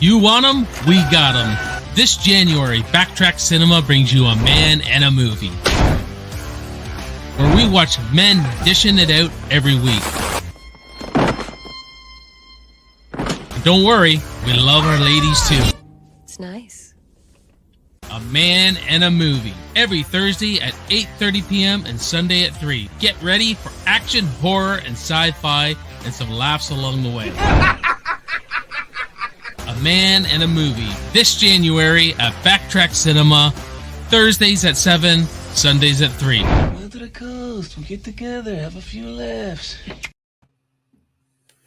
You want them? We got them. This January, Backtrack Cinema brings you a man and a movie, where we watch men dishing it out every week. And don't worry, we love our ladies too. It's nice. A man and a movie, every Thursday at 8:30 p.m. and Sunday at 3. Get ready for action, horror, and sci-fi, and some laughs along the way. A Man and a Movie, this January at Backtrack Cinema, Thursdays at 7, Sundays at 3. Go to the coast, we'll get together, have a few laughs.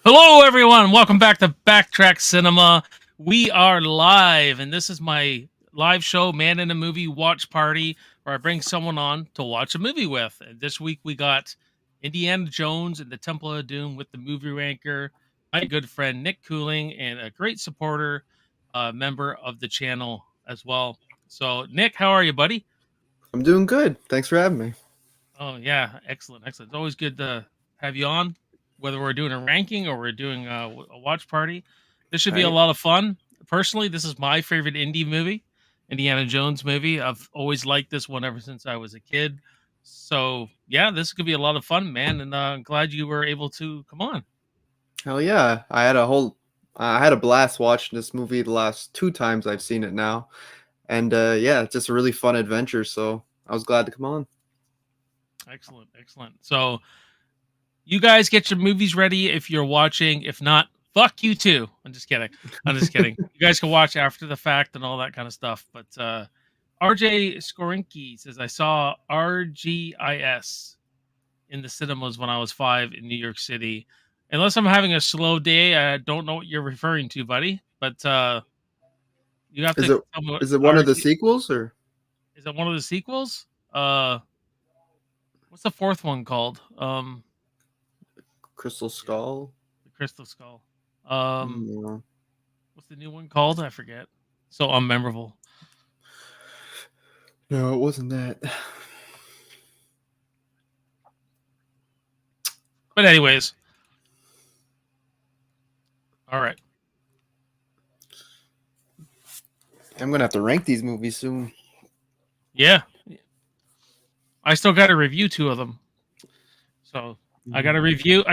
Hello, everyone. Welcome back to Backtrack Cinema. We are live, and this is my live show, Man and a Movie Watch Party, where I bring someone on to watch a movie with. And this week we got Indiana Jones and the Temple of Doom with the movie ranker, my good friend Nick Cooling, and a great supporter member of the channel as well. So, Nick, how are you, buddy? I'm doing good. Thanks for having me. Oh, yeah. Excellent. It's always good to have you on, whether we're doing a ranking or we're doing a watch party. This should be a lot of fun. Personally, this is my favorite indie movie, Indiana Jones movie. I've always liked this one ever since I was a kid. So, yeah, this could be a lot of fun, man. And I'm glad you were able to come on. Hell yeah. I had a blast watching this movie the last 2 times I've seen it now. And yeah, it's just a really fun adventure. So I was glad to come on. Excellent. So you guys get your movies ready if you're watching. If not, fuck you too. I'm just kidding. You guys can watch after the fact and all that kind of stuff. But RJ Skorinki says, I saw RGIS in the cinemas when I was 5 in New York City. Unless I'm having a slow day, I don't know what you're referring to, buddy. But you have to tell me what. Is it one of the sequels, or is it one of the sequels? What's the fourth one called? Crystal Skull? The Crystal Skull. Yeah. What's the new one called? I forget. So unmemorable. No, it wasn't that. But anyways. All right. I'm gonna have to rank these movies soon. Yeah. I still got to review 2 of them. So I got to review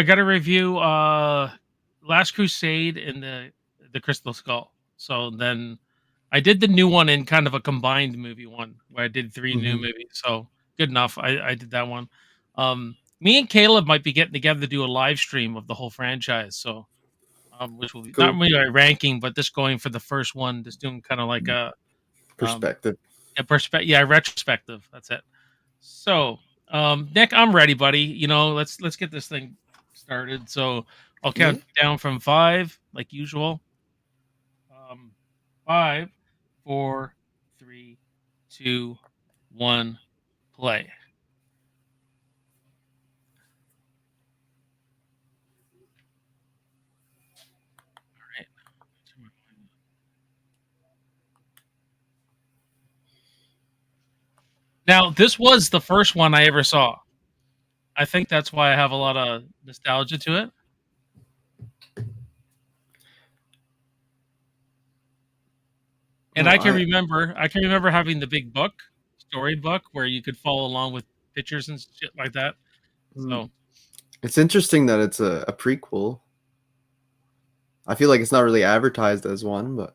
Last Crusade and the Crystal Skull. So then I did the new one in kind of a combined movie one where I did 3 new movies. So good enough. I did that one. Me and Caleb might be getting together to do a live stream of the whole franchise. So which will be not really a ranking, but just going for the first one, just doing kind of like a perspective. Retrospective. That's it. So, Nick, I'm ready, buddy. You know, let's get this thing started. So I'll count down from 5, like usual. 5, 4, 3, 2, 1, play. Now, this was the first one I ever saw. I think that's why I have a lot of nostalgia to it. And I can remember having the big book, storybook, where you could follow along with pictures and shit like that. So it's interesting that it's a prequel. I feel like it's not really advertised as one, but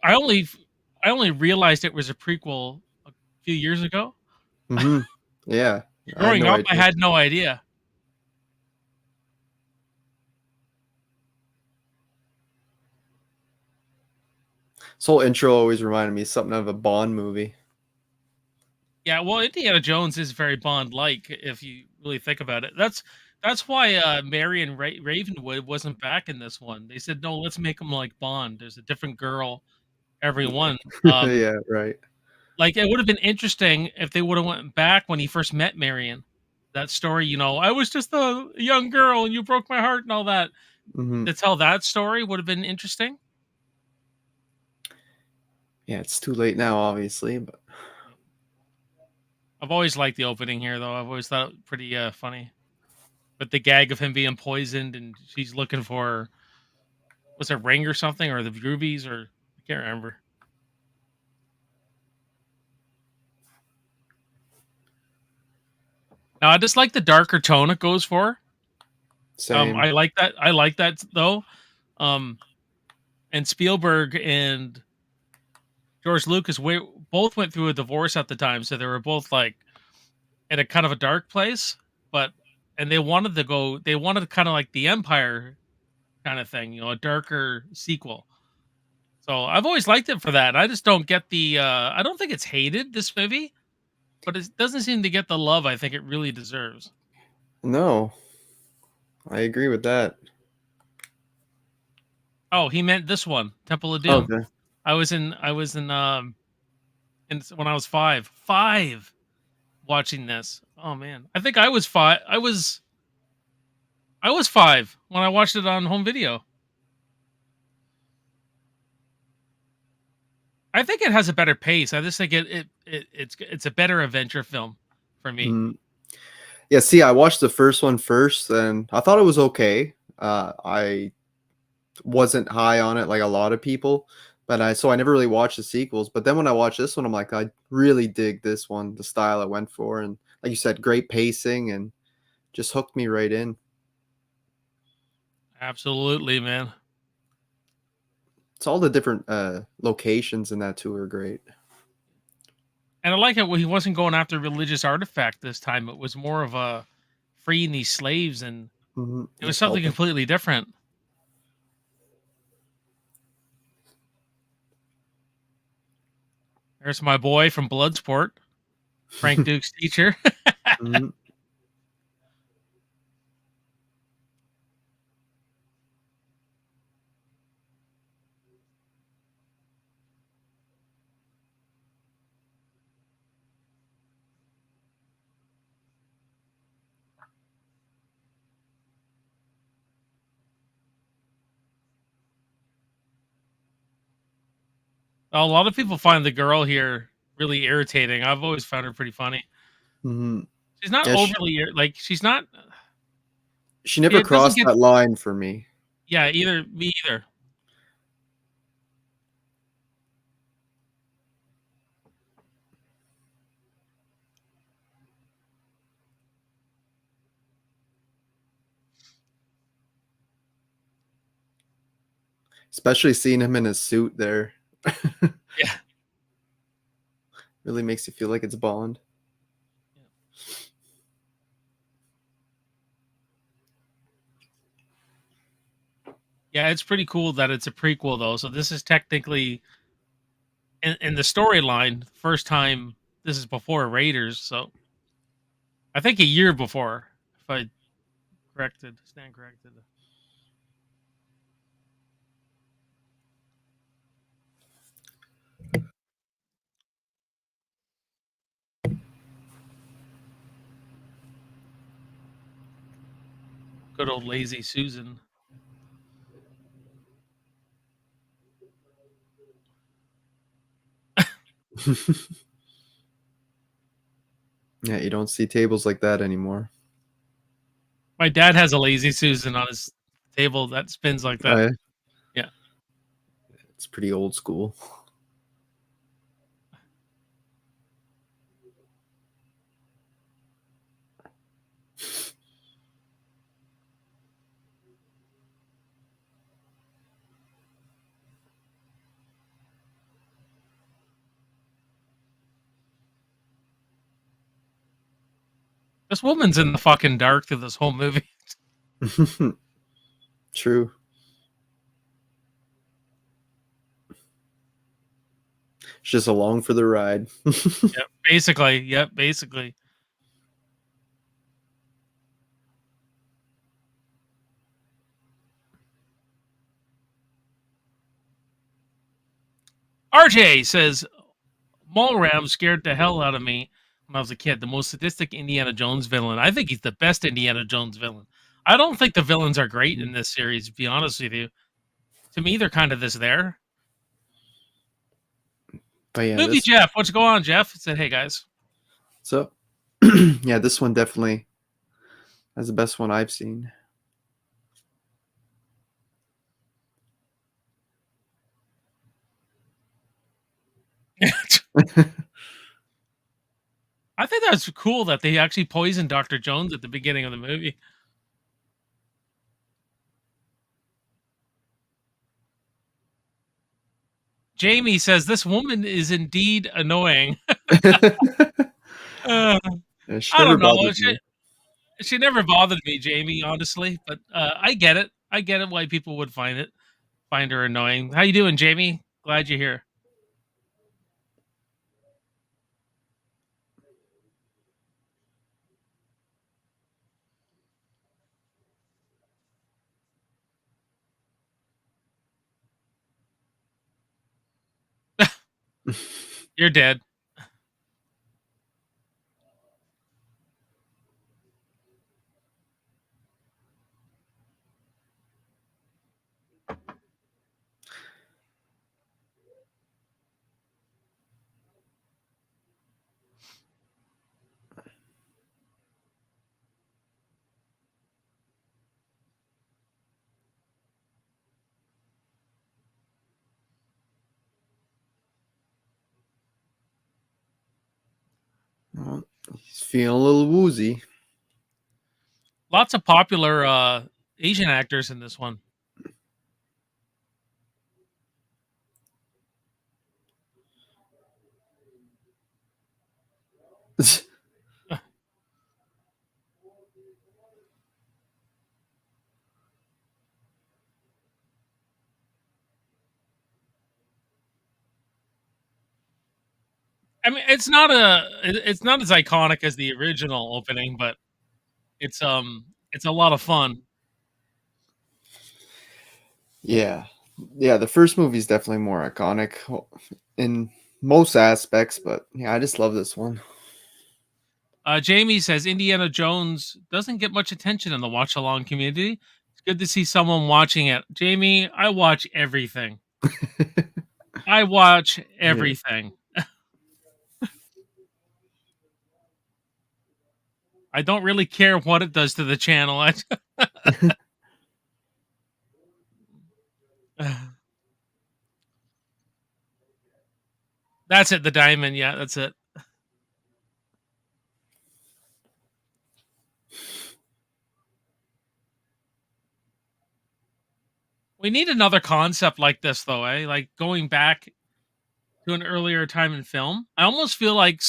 I only realized it was a prequel a few years ago. Yeah. Growing up, I had no idea. This whole intro always reminded me of something out of a Bond movie. Yeah, well, Indiana Jones is very Bond-like if you really think about it. That's why Marion Ravenwood wasn't back in this one. They said, no, let's make him like Bond. There's a different girl every one. Yeah, right. Like, it would have been interesting if they would have went back when he first met Marion. That story, you know, I was just a young girl and you broke my heart and all that. To tell that story would have been interesting. Yeah, it's too late now, obviously, but I've always liked the opening here, though. I've always thought it pretty funny. But the gag of him being poisoned and she's looking for Was it Ring or something, or the Groovies, or I can't remember. Now I just like the darker tone it goes for. Same. I like that. I like that though. Um, and Spielberg and George Lucas both went through a divorce at the time, so they were both like in a kind of a dark place. But and they wanted to go. They wanted kind of like the Empire kind of thing, a darker sequel. So I've always liked it for that. I just don't get the. I don't think it's hated, this movie, but it doesn't seem to get the love I think it really deserves. No, I agree with that. Oh, he meant this one, Temple of Doom. Okay. I was in when I was five watching this. Oh man, I think I was five. I was five when I watched it on home video. I think it has a better pace. I just think it's a better adventure film for me. Mhm. Yeah, see, I watched the first one first, and I thought it was okay. I wasn't high on it like a lot of people, but I never really watched the sequels. But then when I watched this one, I'm like, I really dig this one, the style it went for, and like you said, great pacing, and just hooked me right in. Absolutely, man. It's all the different locations in that too are great. And I like it when he wasn't going after religious artifact this time. It was more of a freeing these slaves, and it was Just something helping. completely different. There's my boy from Bloodsport, Frank Duke's teacher. Mhm. A lot of people find the girl here really irritating. I've always found her pretty funny. Mhm. She's not Yeah, overly like she's not. she never It doesn't crossed get that line for me. yeah either me either. Especially seeing him in his suit there. Yeah. Really makes you feel like it's Bond. Yeah, it's pretty cool that it's a prequel though. So this is technically in the storyline first time. This is before Raiders, so I think a year before, if I stand corrected. Good old lazy Susan. Yeah, you don't see tables like that anymore. My dad has a lazy Susan on his table that spins like that. Yeah. It's pretty old school. This woman's in the fucking dark through this whole movie. True. It's just along for the ride. Yep, basically. Yep, basically. RJ says Mulram scared the hell out of me when I was a kid. The most sadistic Indiana Jones villain. I think he's the best Indiana Jones villain. I don't think the villains are great in this series, to be honest with you. To me, they're kind of this there. But yeah, Movie Jeff, what's going on, Jeff? He said, hey guys. so yeah, this one definitely is the best one I've seen. I think that's cool that they actually poisoned Dr. Jones at the beginning of the movie. Jamie says this woman is indeed annoying. Uh, Yeah, she I never don't know. bothered me. She never bothered me, Jamie, honestly, but I get it. I get it why people would find her annoying. How you doing, Jamie? Glad you're here. You're dead. Well, he's feeling a little woozy. Lots of popular Asian actors in this one. I mean, it's not as iconic as the original opening, but it's a lot of fun. Yeah. Yeah, the first movie is definitely more iconic in most aspects, but yeah, I just love this one. Jamie says Indiana Jones doesn't get much attention in the watch along community. It's good to see someone watching it. Jamie, I watch everything. I watch Yeah. everything. I don't really care what it does to the channel. That's it, the diamond. Yeah, that's it. We need another concept like this, though, eh? Like going back to an earlier time in film. I almost feel like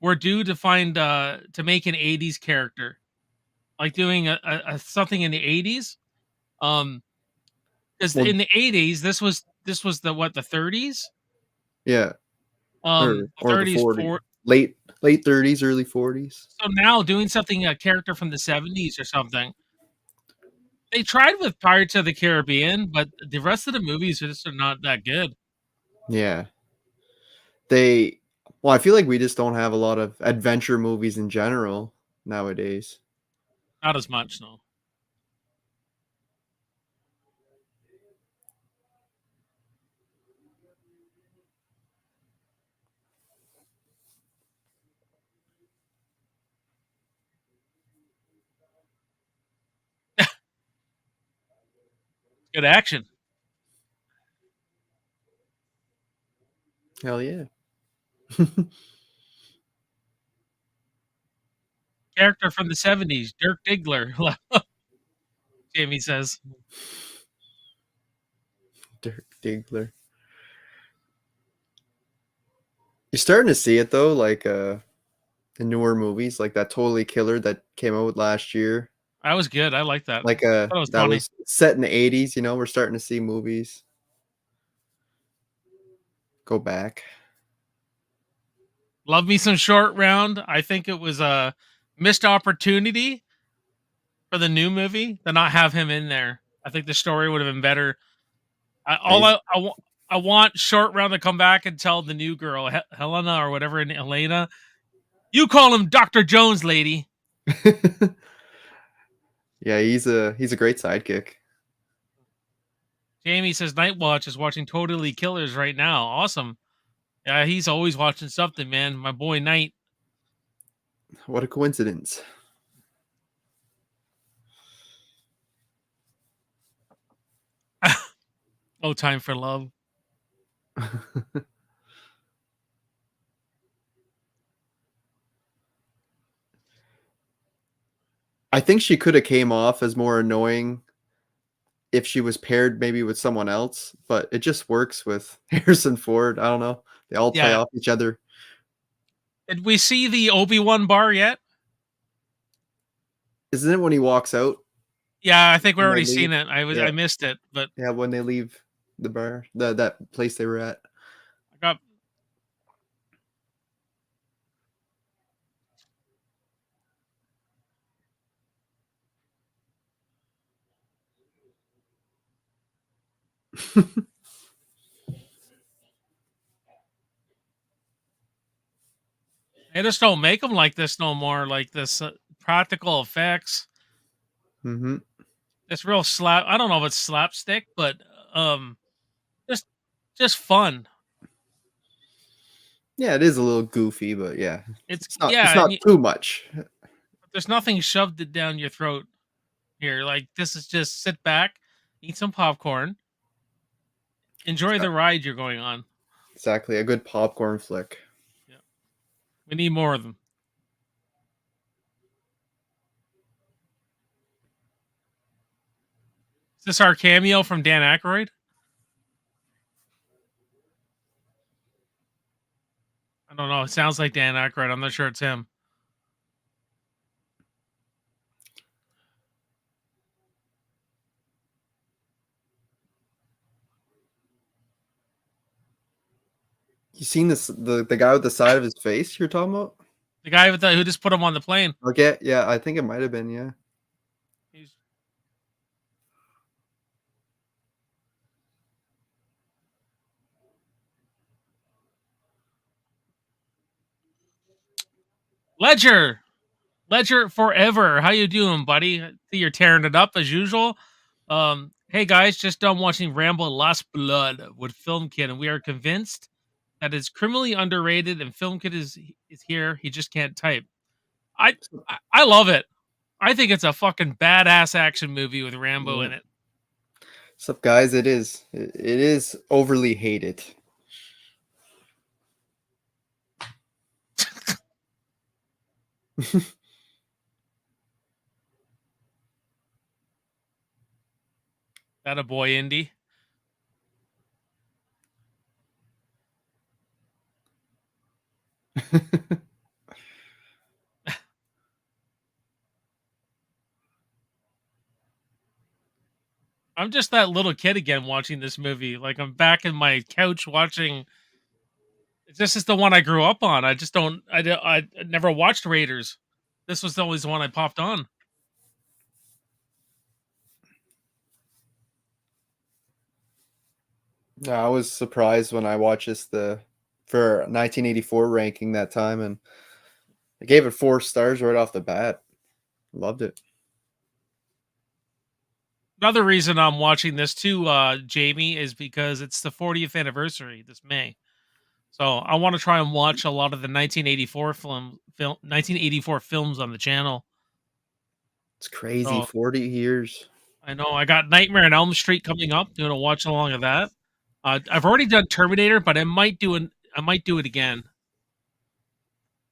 we're due to find to make an '80s character, like doing a something in the '80s. Because Well, in the '80s, this was the '30s. yeah, The or the '30s 40s, for late 30s, early 40s. so now doing something a character from the '70s or something. They tried with Pirates of the Caribbean, but the rest of the movies just are not that good. Yeah. They well, I feel like we just don't have a lot of adventure movies in general nowadays. Not as much, no. Good action. Hell yeah. Character from the '70s, Dirk Diggler. Jamie says. Dirk Diggler. You're starting to see it though, like in newer movies, like that Totally Killer that came out last year. That was good. I like that. Like That was that funny. was set in the 80s, we're starting to see movies go back. Love me some Short Round. I think it was a missed opportunity for the new movie to not have him in there. I think the story would have been better. I, Yeah, all I, I, wa- I want Short Round to come back and tell the new girl, Helena or whatever, Elena, you call him Dr. Jones, lady. yeah, he's a great sidekick. Jamie says Night Watch is watching Totally Killers right now. Awesome. Yeah, he's always watching something, man. My boy Knight. What a coincidence. Oh, Time for Love. I think she could have came off as more annoying if she was paired maybe with someone else, but it just works with Harrison Ford. I don't know. They all play Yeah. off each other. Did we see the Obi-Wan bar yet? Isn't it when he walks out Yeah, I think we and they already leave? seen it. I Yeah. missed it, but Yeah, when they leave the bar, that place they were at. I got they just don't make them like this no more. Like this practical effects. Hmm. It's real slap. I don't know if it's slapstick, but um, just just fun. Yeah, it is a little goofy, but yeah, It's it's yeah, not too much. there's nothing shoved it down your throat here. Like this is just sit back, eat some popcorn, enjoy the ride you're going on. Exactly, a good popcorn flick. Yeah, we need more of them. Is this our cameo from Dan Aykroyd? I don't know. It sounds like Dan Aykroyd. I'm not sure it's him. You seen this the guy with the side of his face you're talking about? The guy with who just put him on the plane. Okay, yeah, I think it might have been, yeah. He's Ledger. Ledger forever. How you doing, buddy? I see you're tearing it up as usual. Hey guys, just done watching Rambo: Last Blood with Film Kid, and we are convinced that it's criminally underrated. And Film Kid is here. He just can't type. I love it. I think it's a fucking badass action movie with Rambo Yeah. in it. What's up, guys? It is overly hated. That a boy, Indy. I'm just that little kid again watching this movie. Like I'm back in my couch watching. This is the one I grew up on. I just don't. I never watched Raiders. This was always the one I popped on. Yeah, I was surprised when I watched this for 1984 ranking that time, and I gave it 4 stars right off the bat. Loved it. Another reason I'm watching this too, Jamie, is because it's the 40th anniversary this May. So I want to try and watch a lot of the 1984 films on the channel. It's crazy. So 40 years. I know I got Nightmare on Elm Street coming up. Doing a watch along of that. I've already done Terminator, but I might do it again,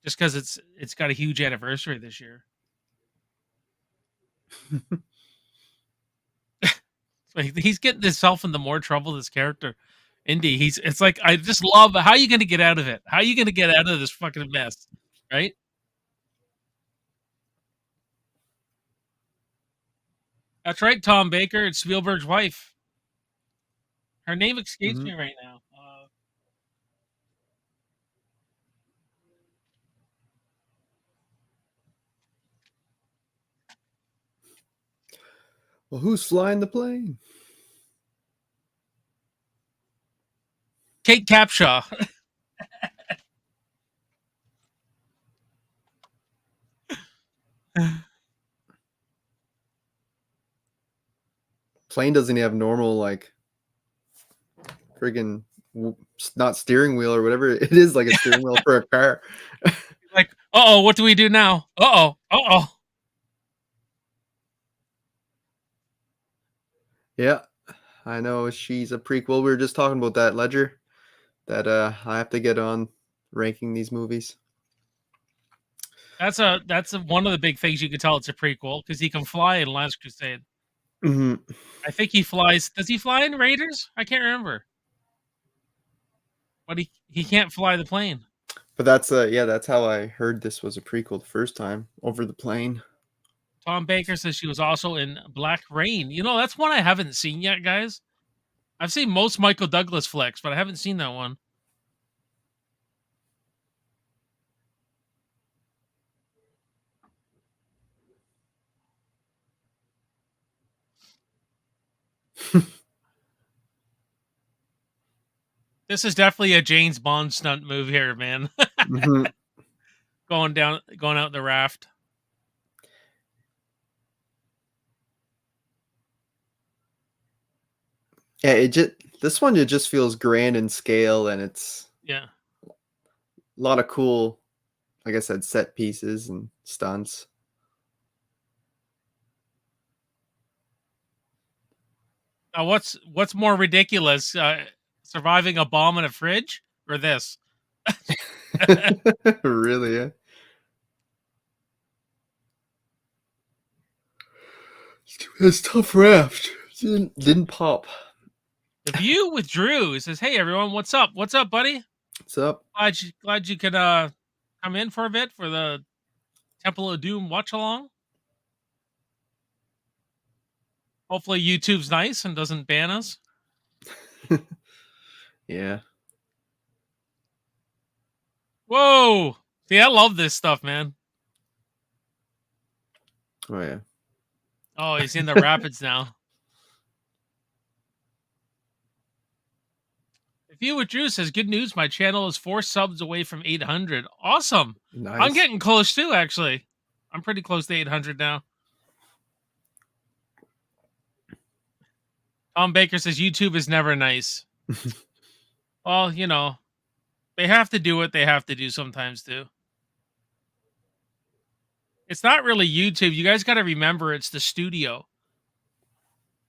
just because it's got a huge anniversary this year. So he's getting himself into more trouble. This character, Indy. It's like I just love. How are you going to get out of it? How are you going to get out of this fucking mess? Right? That's right, Tom Baker. It's Spielberg's wife. Her name escapes Mhm. me right now. Well, who's flying the plane? Kate Capshaw. Plane doesn't even have normal, like, friggin' not steering wheel or whatever it is, like a steering wheel for a car. Like, oh, what do we do now? Oh. Yeah, I know she's a prequel. We were just talking about that, Ledger, that I have to get on ranking these movies. That's one of the big things you can tell it's a prequel because he can fly in Last Crusade. Hmm. I think he flies. Does he fly in Raiders? I can't remember. But he can't fly the plane. But that's yeah, that's how I heard this was a prequel the first time over the plane. Tom Baker says she was also in Black Rain. You know, that's one I haven't seen yet, guys. I've seen most Michael Douglas flicks, but I haven't seen that one. This is definitely a James Bond stunt move here, man. Hmm. going out the raft. Yeah, this one it just feels grand in scale, and it's Yeah. a lot of cool, like I said, set pieces and stunts. Now, what's more ridiculous, surviving a bomb in a fridge or this? Really, yeah. It's tough raft. Didn't pop. The View with Drew says, "Hey everyone, what's up? What's up, buddy? What's up? Glad you could come in for a bit for the Temple of Doom watch along. Hopefully YouTube's nice and doesn't ban us." Yeah. Whoa! See, I love this stuff, man. Oh yeah. Oh, he's in the rapids now. The View with Drew says, "Good news, my channel is 4 subs away from 800. Awesome. Nice. I'm getting close too, actually. I'm pretty close to 800 now." Tom Baker says, "YouTube is never nice." Well, you know, they have to do what they have to do sometimes too. It's not really YouTube. You guys got to remember it's the studio.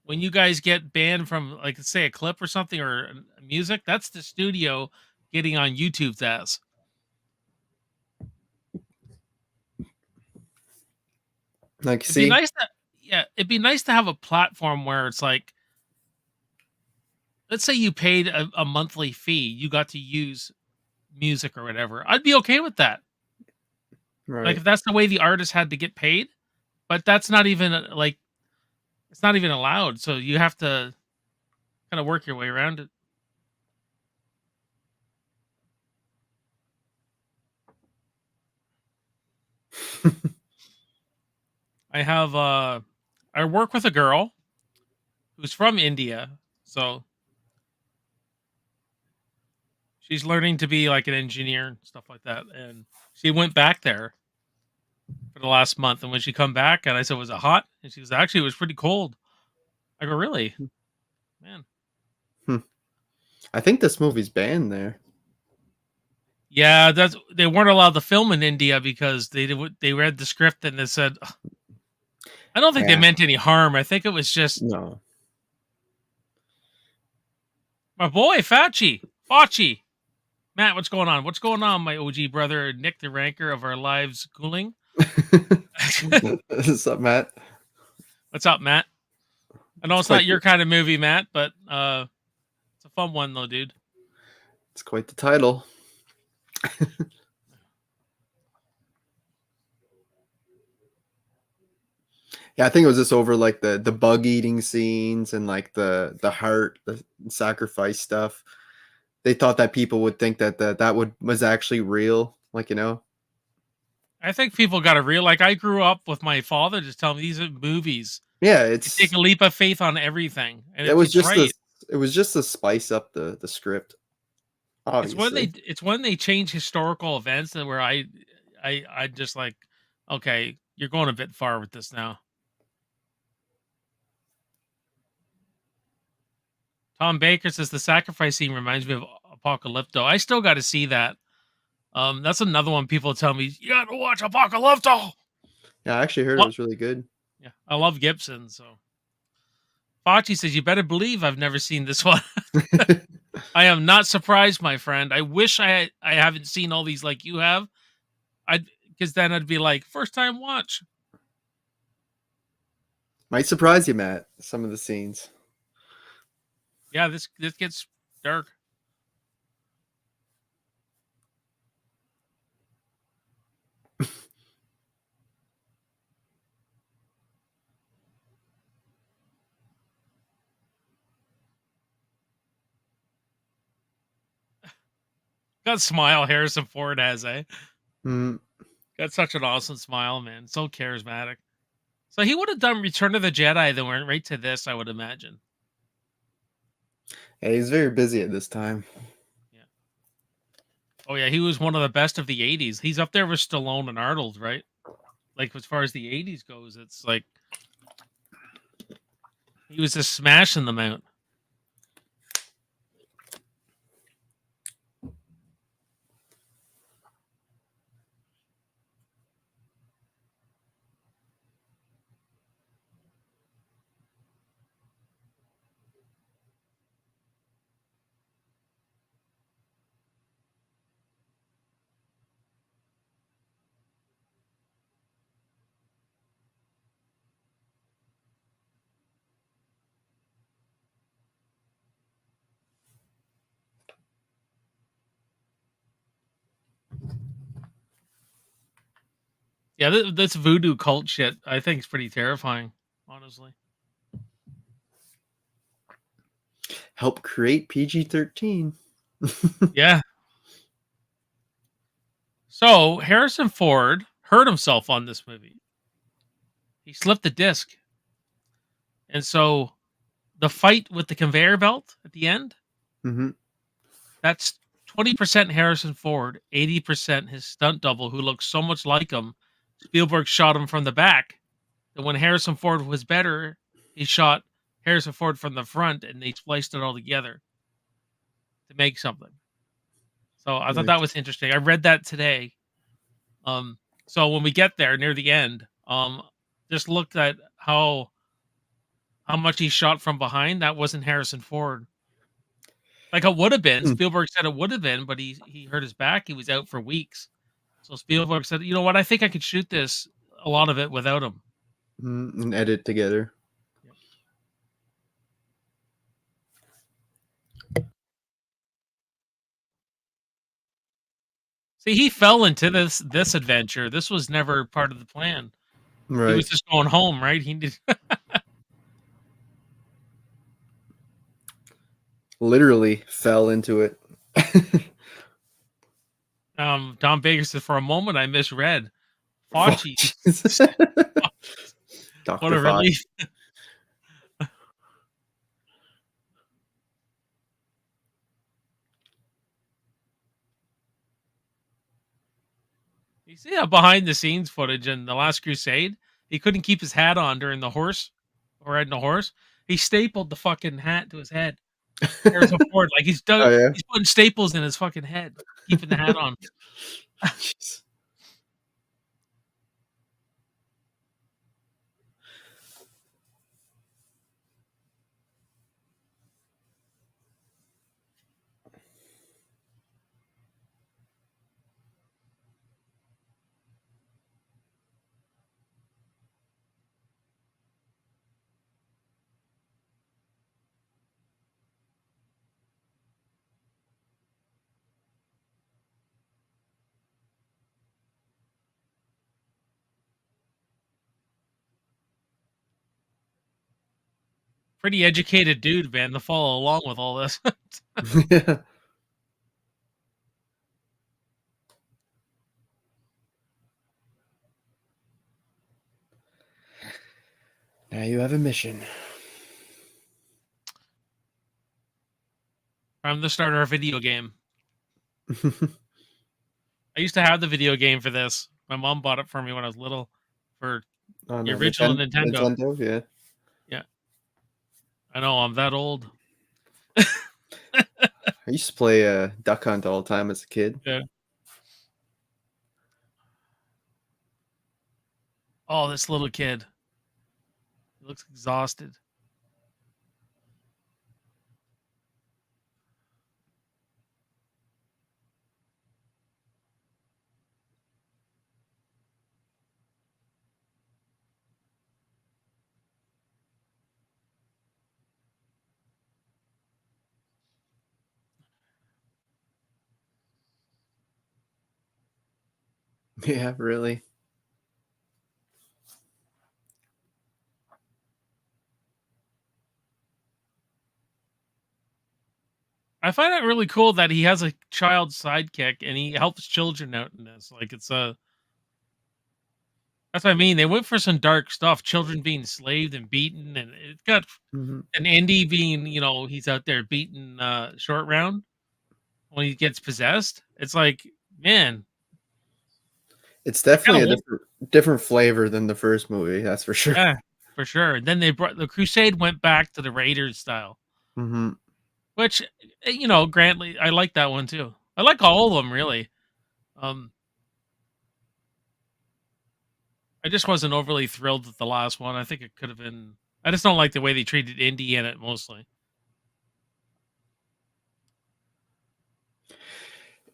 When you guys get banned from, like, say, a clip or something or music, that's the studio getting on YouTube's ass. Like, It'd see, be nice to, yeah, it'd be nice to have a platform where it's like, let's say you paid a monthly fee, you got to use music or whatever. I'd be okay with that. right? Like if that's the way the artist had to get paid, but that's not even like it's not even allowed. So you have to kind of work your way around it. I have I work with a girl who's from India, so she's learning to be like an engineer and stuff like that. And she went back there for the last month. And when she come back, and I said, "Was it hot?" And she was, "Actually, it was pretty cold." I go, "Really, man?" I think this movie's banned there. Yeah, that's they weren't allowed to film in India because they read the script and it said. I don't think they Yeah. meant any harm. I think it was just No. my boy Fachi. Matt, what's going on? What's going on, my OG brother Nick, the ranker of our lives cooling? What's up, Matt? What's up, Matt? I know it's quite not your kind of movie, Matt, but it's a fun one though, dude. It's quite the title. Yeah, I think it was just over like the bug eating scenes and like the heart, the sacrifice stuff. They thought that people would think that was actually real, like, you know. I think people got to like I grew up with my father just telling me these are movies. Yeah, You it's take a leap of faith on everything, and it was it's just right. it was just to spice up the script. Obviously. It's when they change historical events that where I just like, okay, you're going a bit far with this now. Tom Baker says the sacrifice scene reminds me of Apocalypto. I still got to see that. That's another one people tell me you got to watch Apocalypto. Yeah, I actually heard it was really good. Yeah, I love Gibson. So Fachi says you better believe I've never seen this one. I am not surprised, my friend. I wish I haven't seen all these like you have. I because then I'd be like, first time watch. Might surprise you, Matt. Some of the scenes. Yeah, this gets dark. That smile Harrison Ford has, eh? Mm, Got such an awesome smile, man. So charismatic. So he would have done Return of the Jedi, then went right to this, I would imagine. yeah, he's very busy at this time. Yeah. Oh yeah, he was one of the best of the '80s. He's up there with Stallone and Arnold, right? Like as far as the '80s goes, it's like he was just smashing them out. Yeah, this voodoo cult shit, I think, is pretty terrifying, honestly. Help create PG-13. Yeah. So Harrison Ford hurt himself on this movie. He slipped the disc, and so the fight with the conveyor belt at the end, Hmm. that's 20% Harrison Ford, 80% his stunt double, who looks so much like him. Spielberg shot him from the back, and when Harrison Ford was better, he shot Harrison Ford from the front, and they spliced it all together to make something. So I thought that Nice. was interesting. I read that today. Um, so when we get there near the end, just looked at how much he shot from behind. That wasn't Harrison Ford. Like it would have been. Hmm. Spielberg said it would have been, but he hurt his back. He was out for weeks. So Spielberg said, "You know what? I think I could shoot this a lot of it without him." And edit together. Yep. See, he fell into this adventure. This was never part of the plan. He was Right. just going home, right? He did. Literally fell into it. Don Baker said, "For a moment, I misread Fauci." Fudges. What Dr. a Fox. relief! You see that behind the scenes footage in The Last Crusade? He couldn't keep his hat on during the horse or riding a horse. He stapled the fucking hat to his head. Harrison Ford, like Oh yeah. he's putting staples in his fucking head, keeping the hat on. Jeez. Pretty educated dude, man, to follow along with all this. Yeah. Now you have a mission. I'm the starter of a video game. I used to have the video game for this. My mom bought it for me when I was little for On the a original Nintendo. Nintendo, yeah. Yeah, I know I'm that old. I used to play Duck Hunt all the time as a kid. Yeah. Oh, this little kid. He looks exhausted. Yeah, really. I find it really cool that he has a child sidekick and he helps children out in this. Like it's a that's what I mean. They went for some dark stuff, children being enslaved and beaten, and it's got Mhm. an Indy being, he's out there beating short round when he gets possessed. It's like, man, It's I kind definitely of a want different flavor than the first movie, that's for sure. yeah, for sure. And then they brought the Crusade went back to the Raiders style, Mhm. which Grantley, I like that one too. I like all of them really. Um, I just wasn't overly thrilled with the last one. I think it could have been. I just don't like the way they treated Indy in it mostly.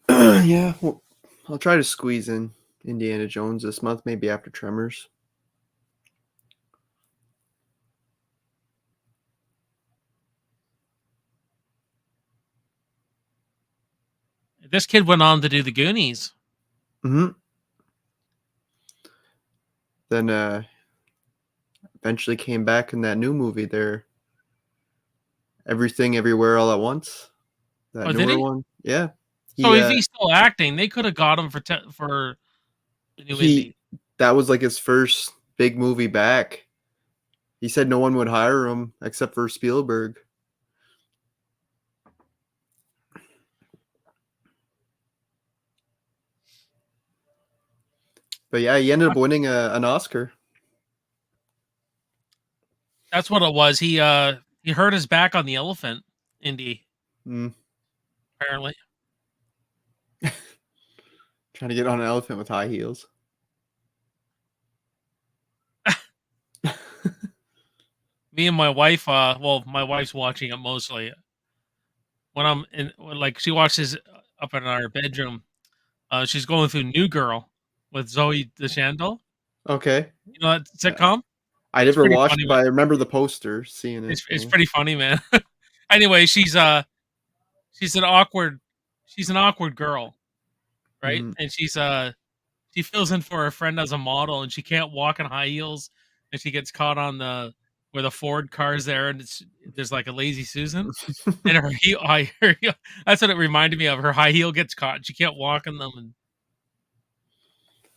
Yeah, well, I'll try to squeeze in Indiana Jones this month, maybe after Tremors. This kid went on to do the Goonies. Mhm. Then, eventually came back in that new movie there, Everything Everywhere All at Once, that Oh, did newer he? one. Yeah. So He, if he's still acting, they could have got him for the new he Indy. that was, like, his first big movie back. He said no one would hire him except for Spielberg. But, yeah, he ended up winning an Oscar. That's what it was. He hurt his back on the elephant Indy Mm, apparently. trying to get on an elephant with high heels. Me and my wife, well, my wife's watching it mostly when I'm like she watches up in our bedroom. She's going through New Girl with Zoe Deschanel. Okay. You know that Uh, sitcom? I It's never pretty watched funny, it, man. but I remember the poster, seeing it, It's yeah. pretty funny, man. Anyway, she's an awkward girl, right? Mhm. And she fills in for her friend as a model, and she can't walk in high heels, and she gets caught on the where the Ford car's there, and there's like a lazy Susan, and her heel, that's what it reminded me of. Her high heel gets caught, and she can't walk in them, and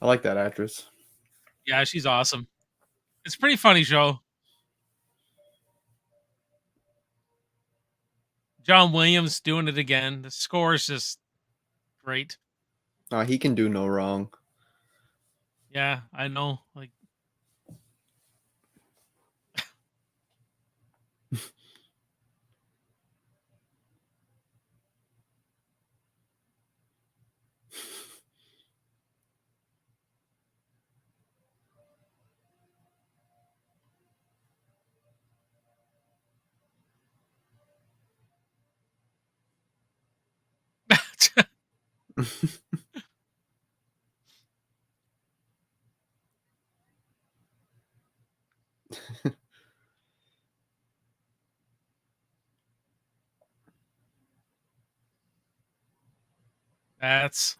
I like that actress. yeah, she's awesome. It's a pretty funny show. John Williams doing it again. The score is just great. He can do no wrong. Yeah, I know. Like that's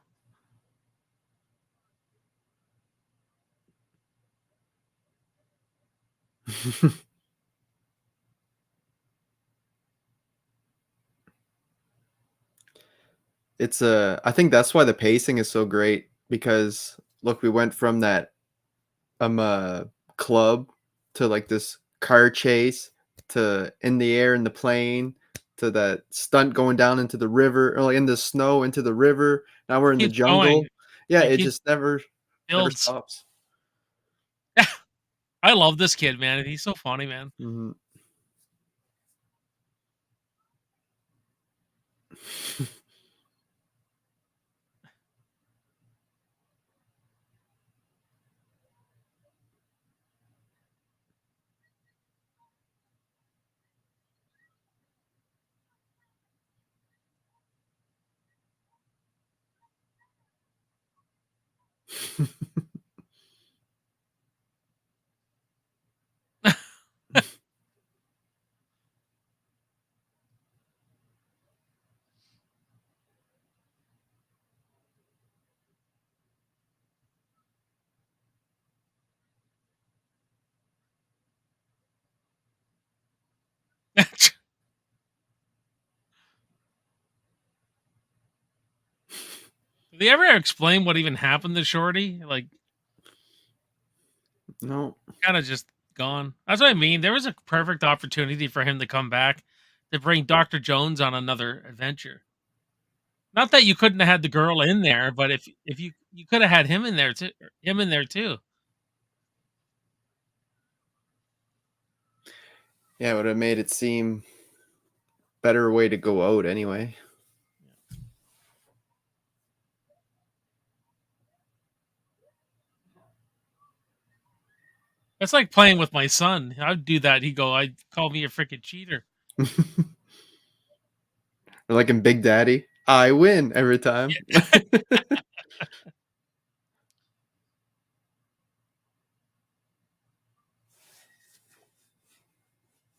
It's I think that's why the pacing is so great because look, we went from that uh club to like this car chase to in the air in the plane to that stunt going down into the river or like in the snow into the river. Now we're in the keeps going. jungle. Yeah, It it keeps just never builds. stops. I love this kid, man. He's so funny, man. Mhm. Did they ever explain what even happened to Shorty? Like, No. kind of just gone. That's what I mean. There was a perfect opportunity for him to come back to bring Dr. Jones on another adventure. Not that you couldn't have had the girl in there, but if you could have had him in there too, him in there too. Yeah, it would have made it seem better way to go out anyway. That's like playing with my son. I'd do that. He'd go, "I'd call me a freaking cheater." Or like in Big Daddy, I win every time.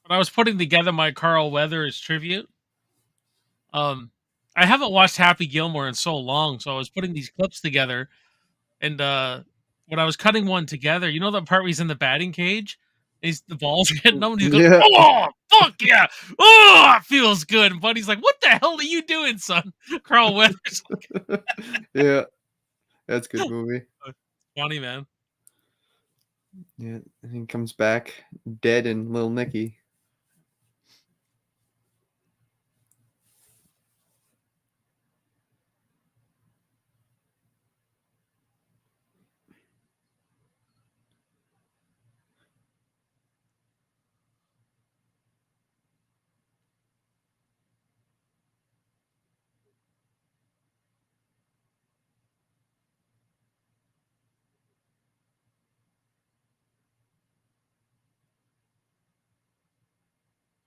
When I was putting together my Carl Weathers tribute, um, I haven't watched Happy Gilmore in so long, so I was putting these clips together, and when I was cutting one together, you know the part where he's in the batting cage, he's the ball's hitting him, and he's going, Yeah. "Oh fuck yeah, oh it feels good." And Buddy's like, "What the hell are you doing, son?" Carl Weathers, Yeah. That's a good movie. funny man. Yeah. And he comes back dead in Little Nicky.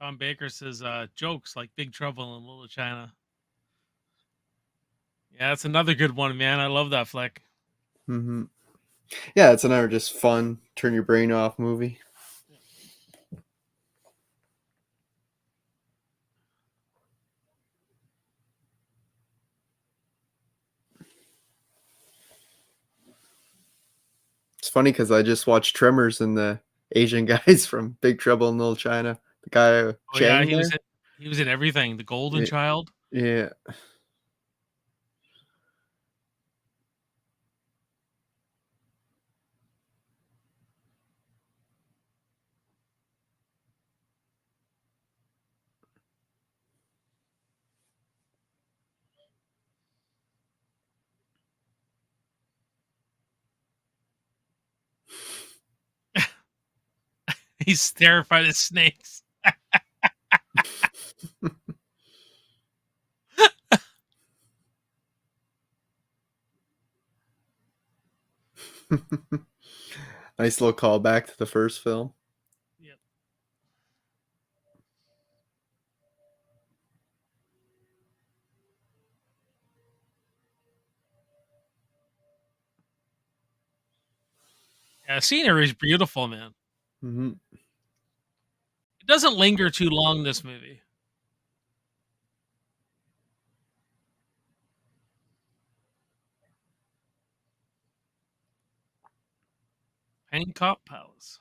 Tom Baker says jokes like Big Trouble in Little China. Yeah, that's another good one, man. I love that flick. Hmm. Yeah, it's another just fun, turn your brain off movie. It's funny because I just watched Tremors and the Asian guys from Big Trouble in Little China. The guy Oh yeah, Chang there. he was in everything. The Golden Yeah. Child. Yeah. He's terrified of snakes. Nice little callback to the first film. Yep. Yeah, scenery is beautiful, man. Hmm. It doesn't linger too long. This movie. Hancock Palace.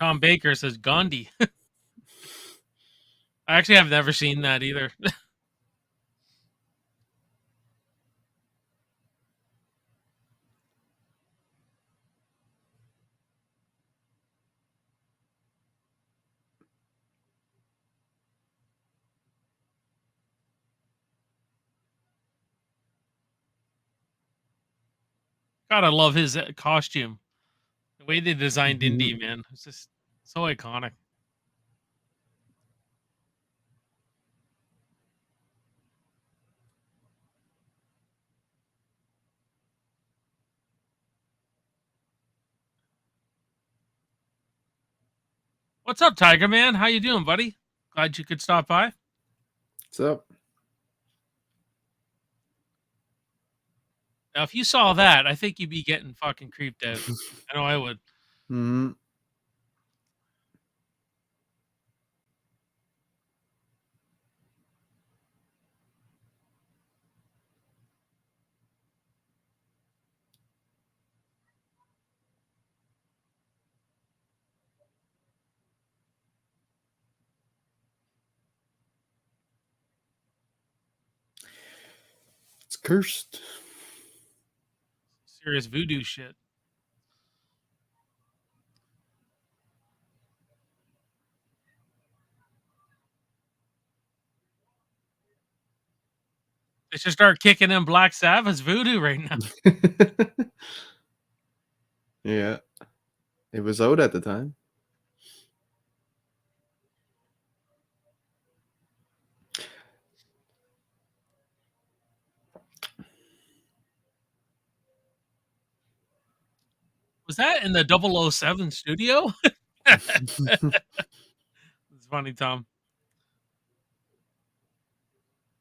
Tom Baker says Gandhi. I actually have never seen that either. God, I love his costume. The way they designed Hmm. Indy, man, it's just so iconic. What's up, Tiger Man? How you doing, buddy? Glad you could stop by. So, Now, if you saw that, I think you'd be getting fucking creeped out. I know I would. hmm. Cursed. Serious voodoo shit. They should start kicking in Black Sabbath's voodoo right now. Yeah. It was out at the time. Was that in the 007 studio? It's funny, Tom.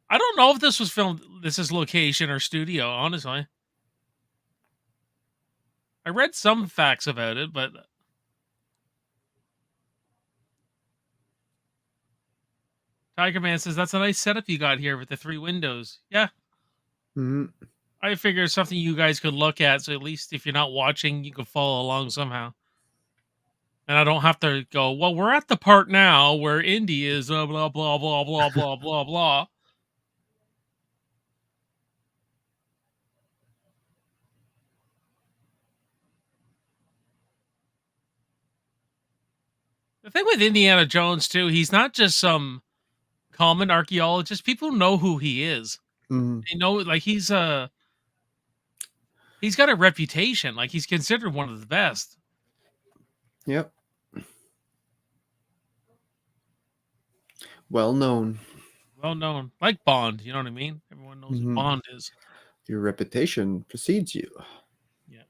I don't know if this was filmed. This is location or studio. Honestly, I read some facts about it, but Tiger Man says that's a nice setup you got here with the 3 windows. Yeah, Mhm. I figure it's something you guys could look at, so at least if you're not watching, you could follow along somehow. And I don't have to go, well, we're at the part now where Indy is blah blah blah blah blah blah blah. The thing with Indiana Jones too, he's not just some common archaeologist. People know who he is. Mhm. They know, like he's got a reputation. Like he's considered one of the best. Yep. Well known. Well known, like Bond. You know what I mean? Everyone knows who Mhm. Bond is. Your reputation precedes you. Yeah.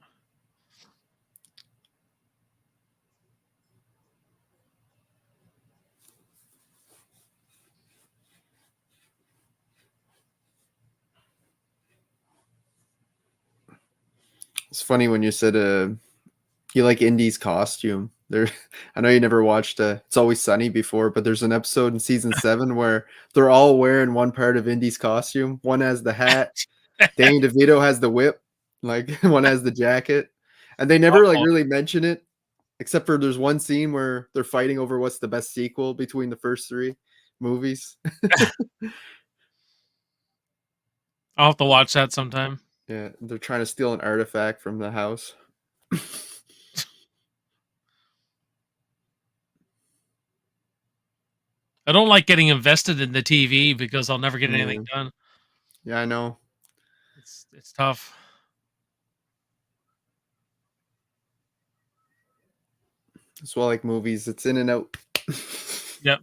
It's funny when you said you like Indy's costume. There, I know you never watched It's Always Sunny before, but there's an episode in season 7 where they're all wearing one part of Indy's costume. One has the hat, Danny DeVito has the whip, like one has the jacket, and they never like Uh-oh. really mention it, except for there's one scene where they're fighting over what's the best sequel between the first 3 movies. I'll have to watch that sometime. Yeah, they're trying to steal an artifact from the house. I don't like getting invested in the TV because I'll never get anything Yeah. done. Yeah, I know. It's tough. That's why I like movies. It's in and out. Yep.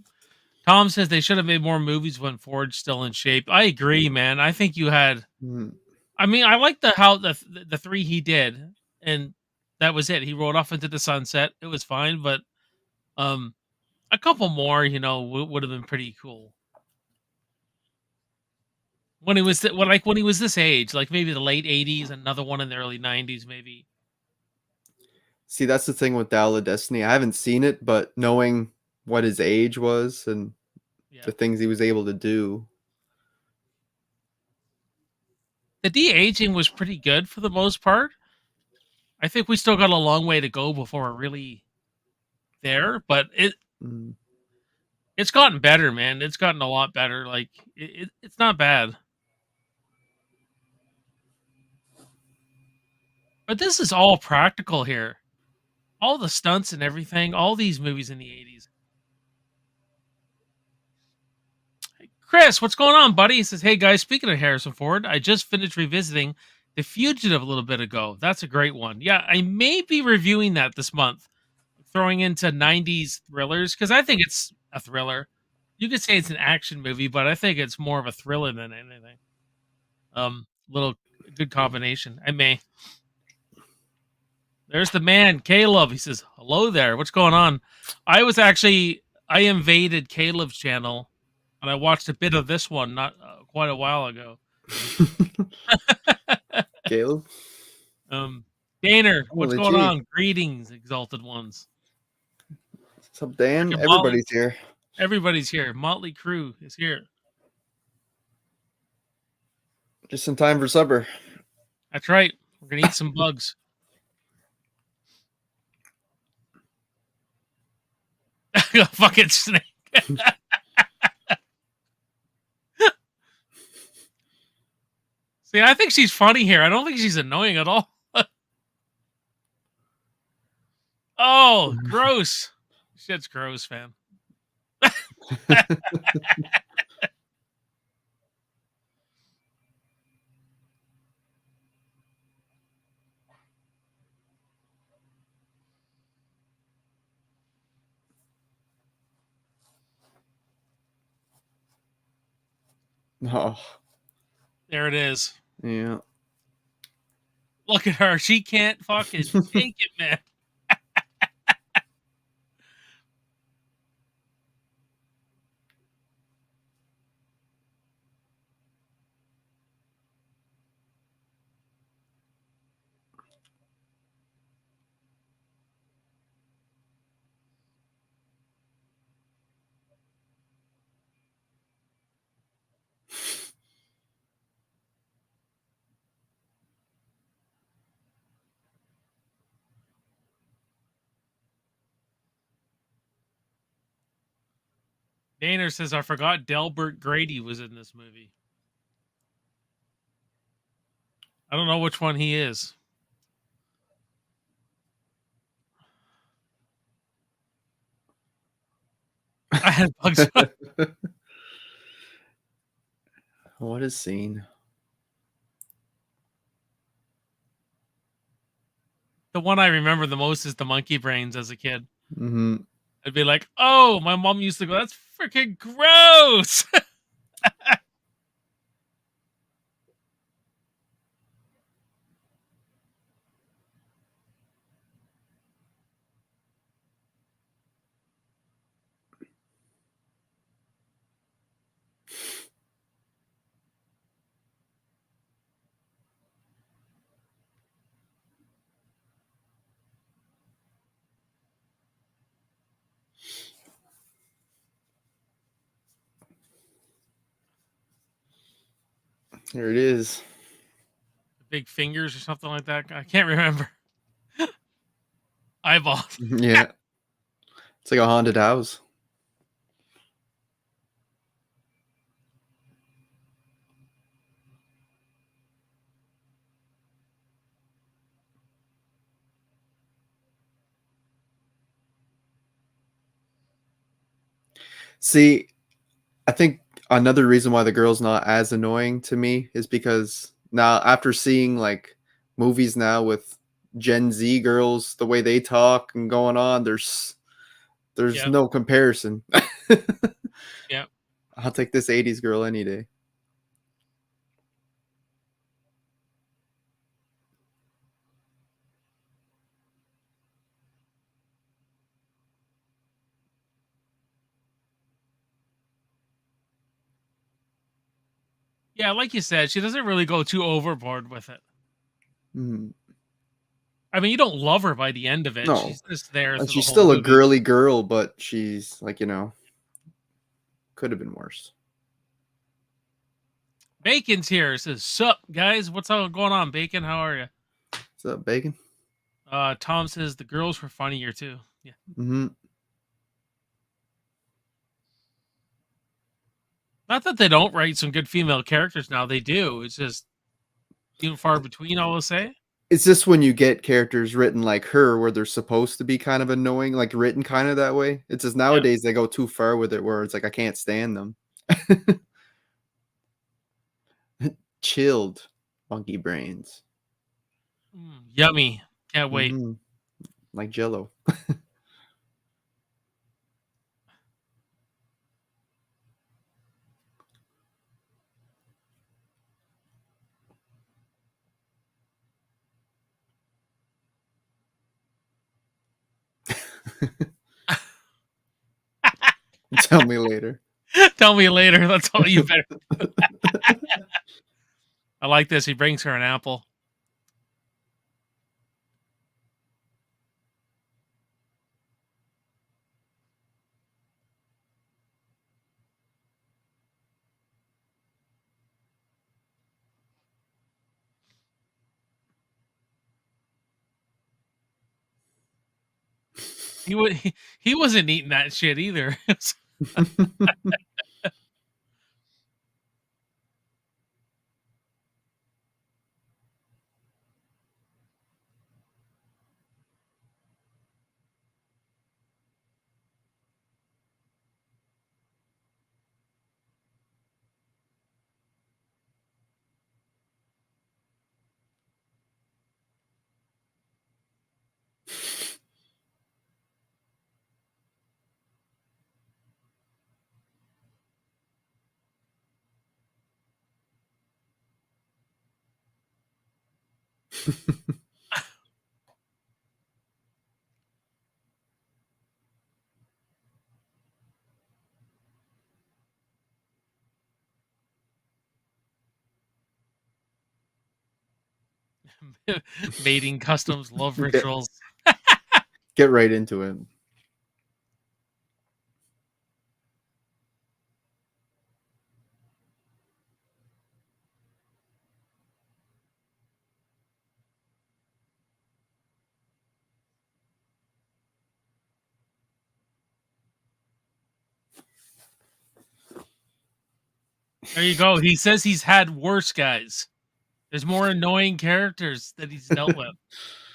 Tom says they should have made more movies when Ford's still in shape. I agree, man. I think you had. Mhm. I mean, I like the 3 he did, and that was it. He rode off into the sunset. It was fine, but um, a couple more, would have been pretty cool. When he was when he was this age, like maybe the late '80s, another one in the early '90s, maybe. See, that's the thing with Dial of Destiny. I haven't seen it, but knowing what his age was and Yeah, the things he was able to do. the de aging was pretty good for the most part. I think we still got a long way to go before we're really there, but Mm. it's gotten better, man. It's gotten a lot better. Like it's not bad. But this is all practical here. All the stunts and everything, all these movies in the '80s. Hey, Chris, what's going on, buddy? He says, "Hey guys, speaking of Harrison Ford, I just finished revisiting The Fugitive a little bit ago. That's a great one. Yeah, I may be reviewing that this month, throwing into '90s thrillers because I think it's a thriller. You could say it's an action movie, but I think it's more of a thriller than anything. Little good combination. I may. There's the man, Caleb. He says, "Hello there. What's going on?" I invaded Caleb's channel and I watched a bit of this one not quite a while ago. Caleb? Daner, what's Holy going gee. on? Greetings, exalted ones. What's up, Dan? Freaking Everybody's here. Everybody's here. Motley Crue is here. Just in time for supper. That's right. We're gonna eat some bugs. Fucking snake. See, I think she's funny here. I don't think she's annoying at all. Oh, gross. Shit's gross, man. Oh, There it is. yeah. Look at her. She can't fucking take it, man. Daner says, I forgot Delbert Grady was in this movie. I don't know which one he is. I had bugs. What a scene. The one I remember the most is the monkey brains as a kid. Mm-hmm. I'd be like, oh, my mom used to go, that's freaking gross. There it is. Big fingers or something like that. I can't remember. Eyeballs. Yeah. It's like a haunted house. See, I think another reason why the girl's not as annoying to me is because now after seeing like movies now with Gen Z girls, the way they talk and going on, there's Yep. no comparison. Yep. I'll take this 80s girl any day. Yeah, like you said, she doesn't really go too overboard with it. Mm. I mean, you don't love her by the end of it. No. She's just there. And Through she's the whole still a movie. girly girl, but she's like, could have been worse. Bacon's here. Says, sup, guys? What's all going on, Bacon? How are you? What's up, Bacon? Tom says the girls were funnier too. Yeah. Mm-hmm. Not that they don't write some good female characters now. They do. It's just few and far between, I will say. It's just when you get characters written like her where they're supposed to be kind of annoying, like written kind of that way. It's just nowadays they go too far with it where it's like I can't stand them. Chilled monkey brains. Yummy. Can't wait. Mm-hmm. Like Jello. Tell me later. Tell me later. That's all you better. I like this. He brings her an apple. He wasn't eating that shit either. Mating customs, love Get rituals. get right into it. There you go. He says he's had worse guys. There's more annoying characters that he's dealt with.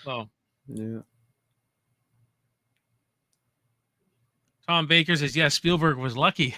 So Yeah. Tom Baker says, "Yeah, Spielberg was lucky."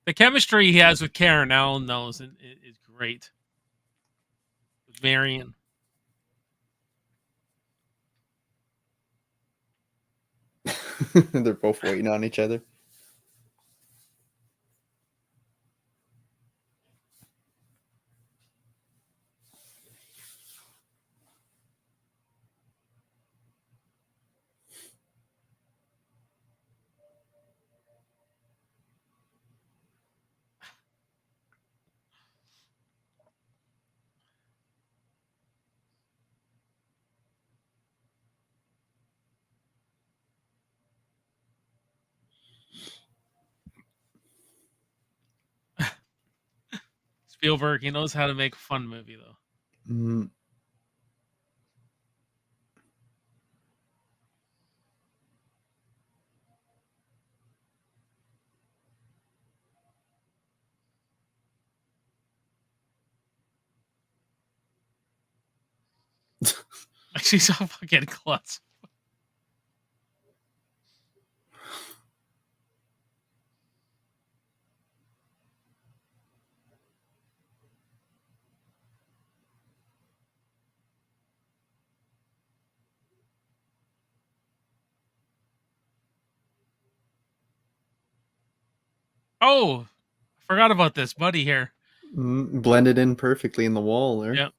The chemistry he has with Karen Allen, though, is great. With Marion. They're both waiting on each other. Spielberg, he knows how to make a fun movie, though. Mm. Actually, so fucking klutz. Oh, I forgot about this, buddy. Here. Blended in perfectly in the wall there. Yep.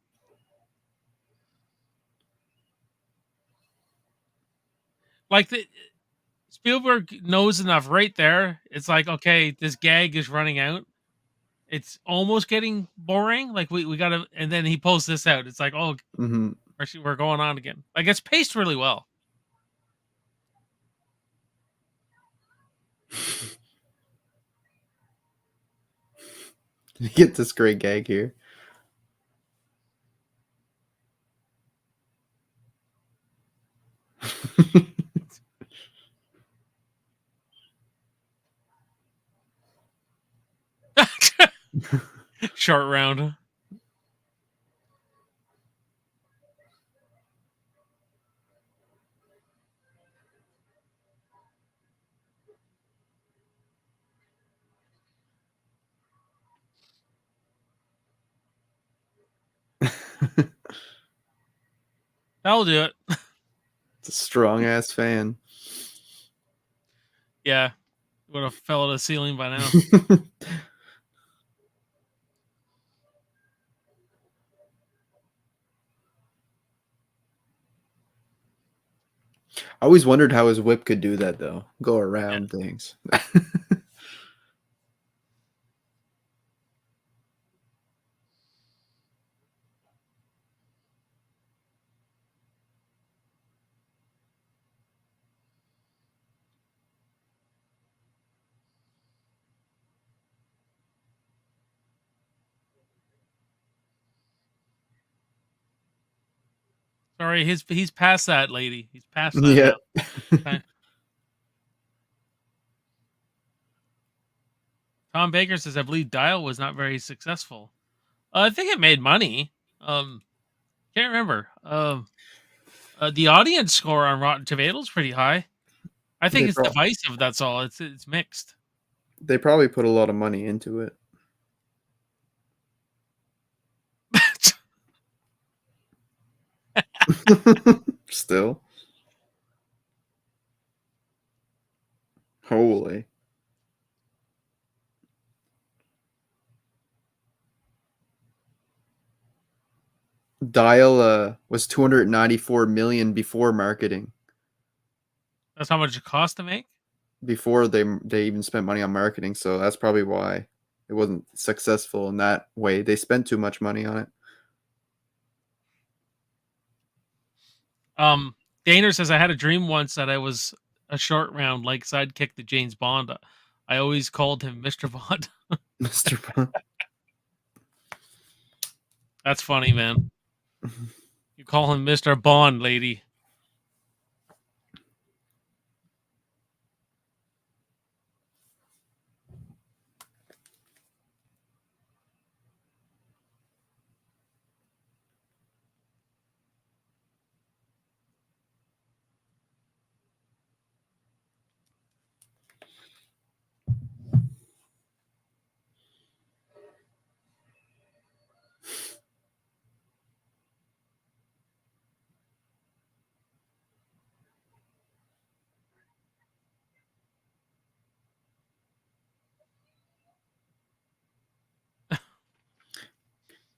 Like Spielberg knows enough right there. It's like, okay, this gag is running out. It's almost getting boring. Like we gotta, and then he pulls this out. It's like, oh, Mm-hmm. we're going on again. Like it's paced really well. You get this great gag here. Short round. That'll do it. It's a strong ass fan. Yeah, would have fell to the ceiling by now. I always wondered how his whip could do that though. Go around things. Sorry, he's past that, lady. He's past that Yeah. now. Okay. Tom Baker says, "I believe Dial was not very successful." I think it made money. Can't remember. The audience score on Rotten Tomatoes pretty high. I think They it's pro- divisive. That's all. It's mixed. they probably put a lot of money into it. Still, holy. Dial was 294 million before marketing. That's how much it cost to make. Before they even spent money on marketing, so that's probably why it wasn't successful in that way. They spent too much money on it. Um, Daner says, "I had a dream once that I was a short round like sidekick to James Bond. I always called him Mr. Bond." Mr. Bond. That's funny, man. You call him Mr. Bond, lady.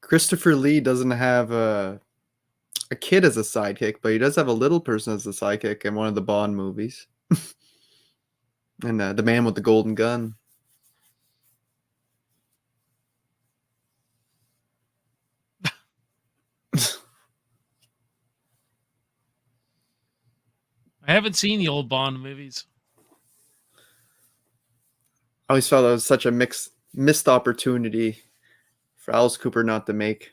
Christopher Lee doesn't have a kid as a sidekick, but he does have a little person as a sidekick in one of the Bond movies. And the man with the golden gun. I haven't seen the old Bond movies. I always felt it was such a missed opportunity for Alice Cooper not to make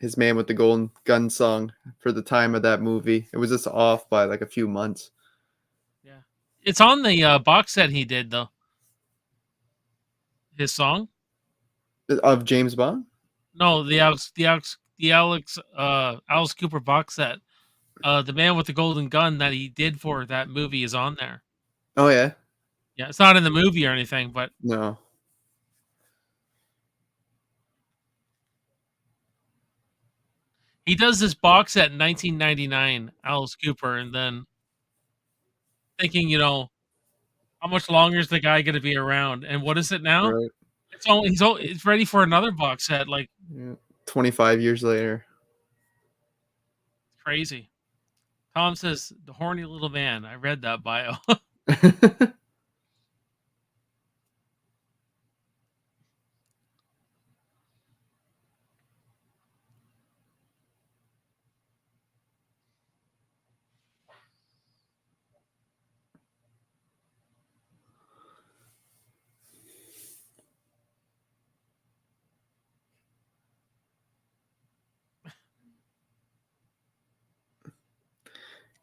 his Man with the Golden Gun song for the time of that movie. It was just off by like a few months. Yeah, it's on the box set he did though. His song? Of James Bond? No, Alice Cooper box set. The Man with the Golden Gun that he did for that movie is on there. Oh yeah. Yeah, it's not in the movie or anything, but No. he does this box set in 1999, Alice Cooper, and then thinking, how much longer is the guy going to be around? And what is it now? Right. It's ready for another box set. Like, Yeah. 25 years later. crazy. Tom says, "The horny little man." I read that bio.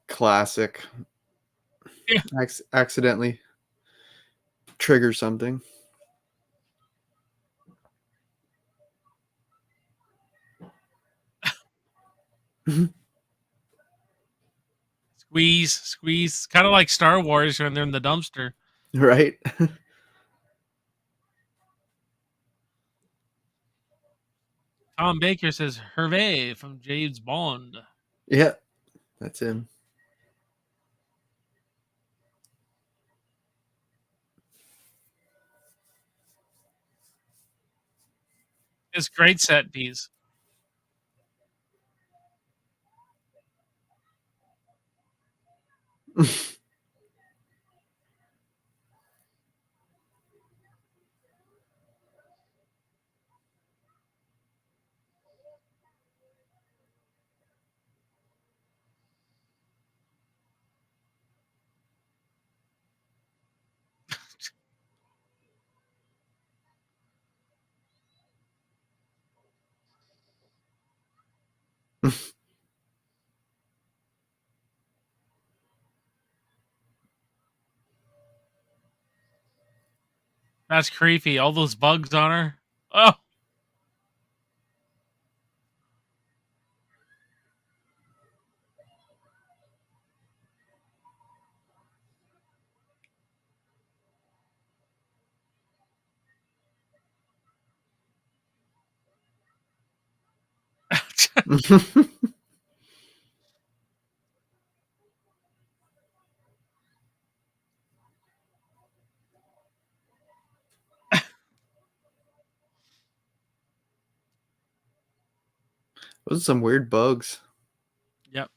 Classic. Yeah. Accidentally trigger something. Squeeze. Kind of like Star Wars when they're in the dumpster. Right? Tom Baker says, "Hervé from James Bond." Yeah, that's him. It's great set piece. That's creepy. All those bugs on her. Oh. Those are some weird bugs. Yep.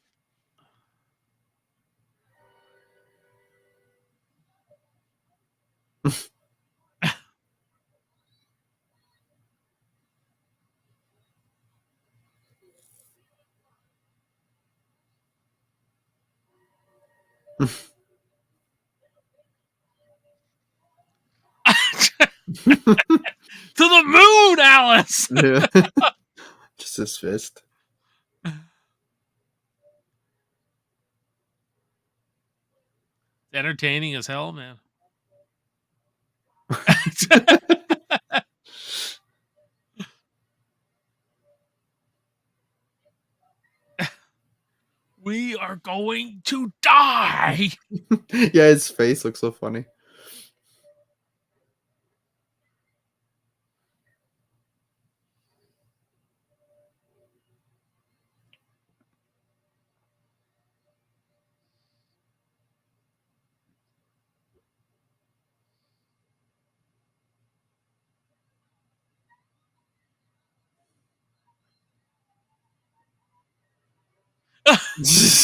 To the moon, Alice. Yeah. Just his fist. Entertaining as hell, man. We are going to die. Yeah, his face looks so funny.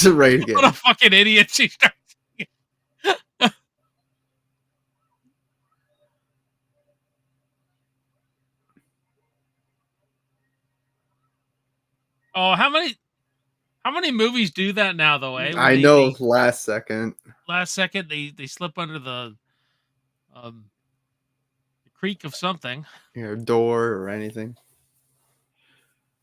Right What a again. fucking idiot she starts. Oh, how many movies do that now though, eh? Where I they know. Last second. last second they slip under um the creak of something. Door or anything.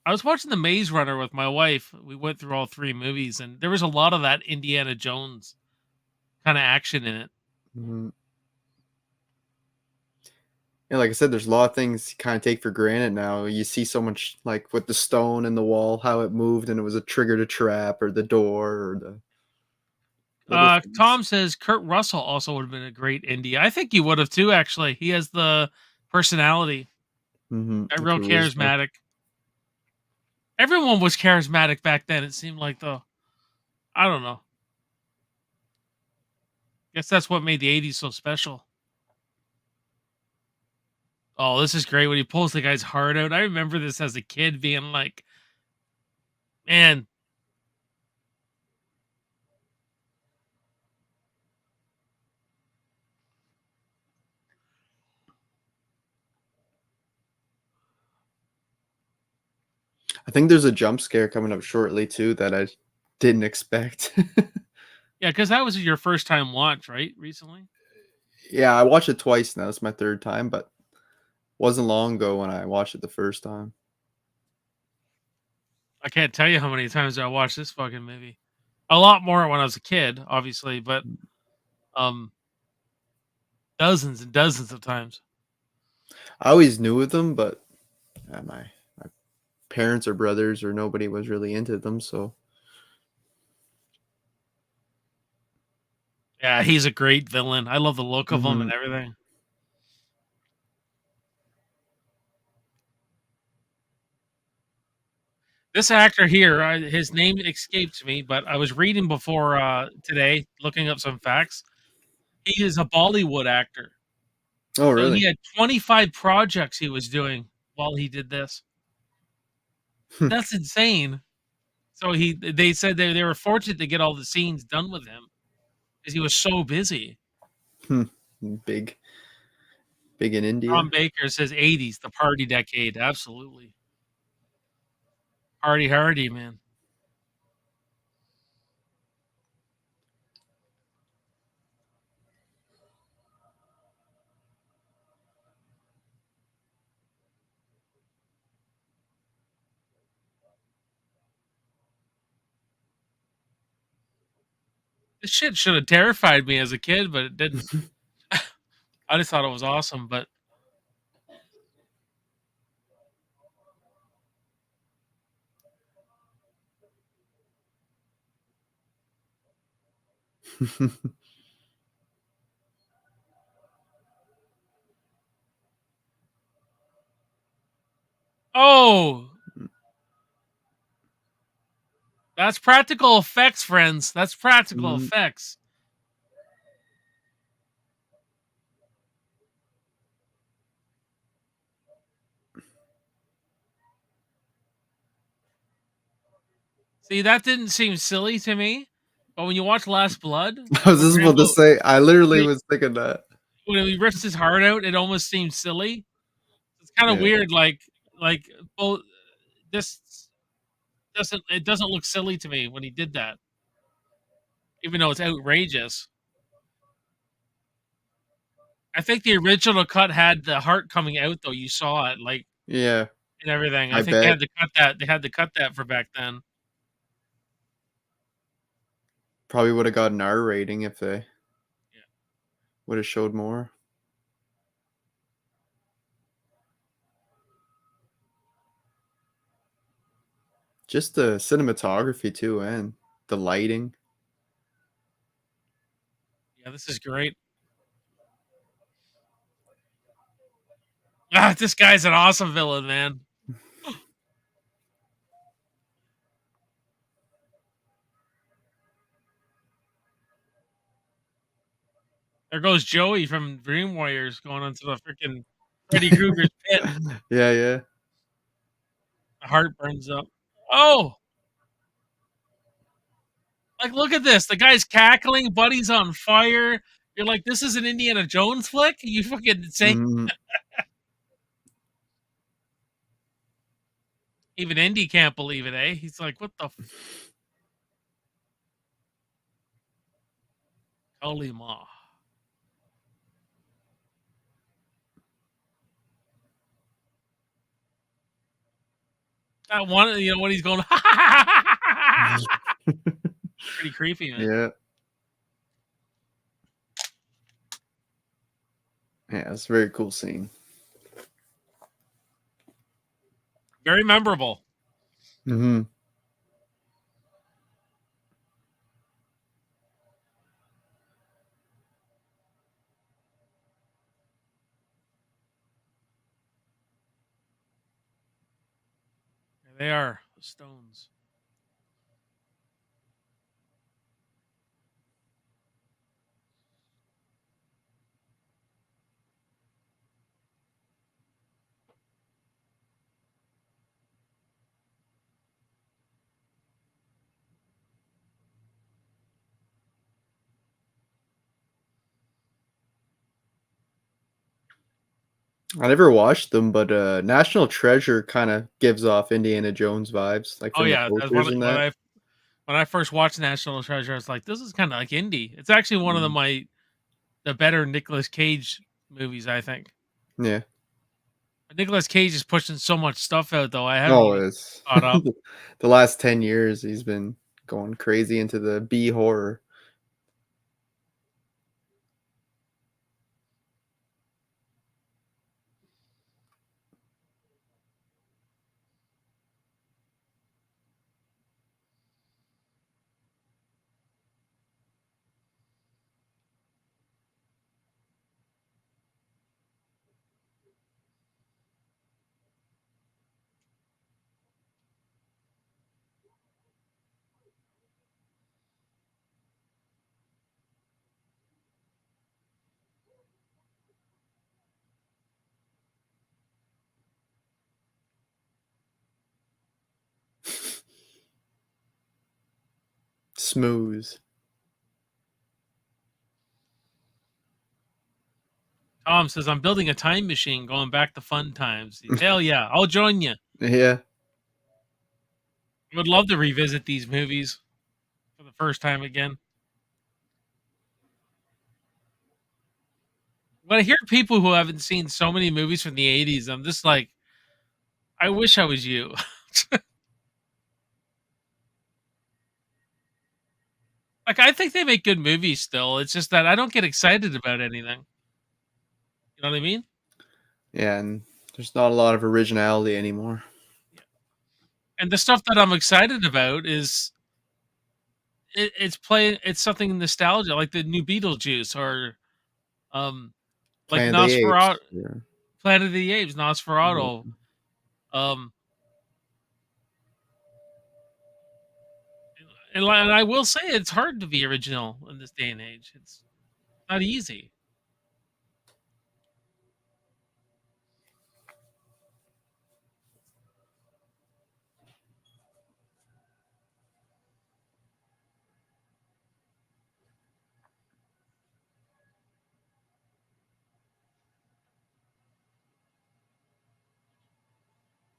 I was watching The Maze Runner with my wife. We went through all three movies, and there was a lot of that Indiana Jones kind of action in it. Mhm. Yeah, like I said, there's a lot of things you kind of take for granted now. You see so much, like with the stone in the wall, how it moved, and it was a trigger to trap, or the door, or the little things. Tom says Kurt Russell also would have been a great indie. I think he would have too. Actually, he has the personality, The real charisma. charismatic. Everyone was charismatic back then. It seemed like though. I don't know. Guess that's what made the '80s so special. Oh, this is great when he pulls the guy's heart out. I remember this as a kid being like, man, I think there's a jump scare coming up shortly too that I didn't expect. yeah, because that was your first time watch, right? Recently. Yeah, I watched it twice now. It's my third time, but wasn't long ago when I watched it the first time. I can't tell you how many times I watched this fucking movie. A lot more when I was a kid, obviously, but um, dozens and dozens of times. I always knew of them, but my parents or brothers or nobody was really into them. So Yeah, he's a great villain. I love the look of him and mhm. everything. This actor here, his name escapes me, but I was reading before today, looking up some facts. He is a Bollywood actor. Oh, So he really? had 25 projects he was doing while he did this. That's insane. So they said they were fortunate to get all the scenes done with him because he was so busy. Hmm. Big, big in Tom India. Baker says 80s, the party decade. Absolutely. Party hardy, man. This shit should have terrified me as a kid, but it didn't. I just thought it was awesome, but oh, that's practical effects, friends. That's practical Mhm. effects. See, that didn't seem silly to me, but when you watch Last Blood, I was when just we're about to able say, I literally when was thinking that. he rips his heart out, it almost seems silly. It's kinda Yeah. weird, like, well, this doesn't look silly to me when he did that, even though it's outrageous. I think the original cut had the heart coming out though, you saw it, like, Yeah, and everything. I I think bet. they had to cut that for back then. Probably would have got an R rating if they Yeah. would have showed more. Just the cinematography too, and the lighting. Yeah, this is great. Ah, this guy's an awesome villain, man. There goes Joey from Dream Warriors going into the freaking Freddy Krueger's pit. Yeah, yeah. The heart burns up. Oh, like, look at this. The guy's cackling, Buddy's on fire. You're like, "This is an Indiana Jones flick? You fucking insane." Mhm. Even Indy can't believe it, eh? He's like, "What the holy ma." That one, when he's going, pretty creepy, man. Yeah. Yeah, it's a very cool scene. Very memorable. Mhm. There they are, the Stones. I never watched them, but National Treasure kind of gives off Indiana Jones vibes, like Oh, from the yeah, that's posters and that. when I first watched National Treasure, I was like, "This is kinda like indie." It's actually one of Mhm. the better Nicolas Cage movies, I think. Yeah. Nicolas Cage is pushing so much stuff out, though, I haven't Oh, even it's caught up. the last 10 years he's been going crazy into the B horror. Smooth. Tom says, "I'm building a time machine going back to fun times." Hell yeah, I'll join you. Yeah. I would love to revisit these movies for the first time again. When I hear people who haven't seen so many movies from the '80s, I'm just like, I wish I was you. Like, I think they make good movies still. It's just that I don't get excited about anything. You know what I mean? Yeah, and there's not a lot of originality anymore. Yeah. And the stuff that I'm excited about is it's playing. It's something nostalgia, like the new Beetlejuice or um like Planet of the Apes. Nosferatu, Yeah. Planet of the Apes, Nosferatu. Yeah. Um, and I will say it's hard to be original in this day and age. It's not easy.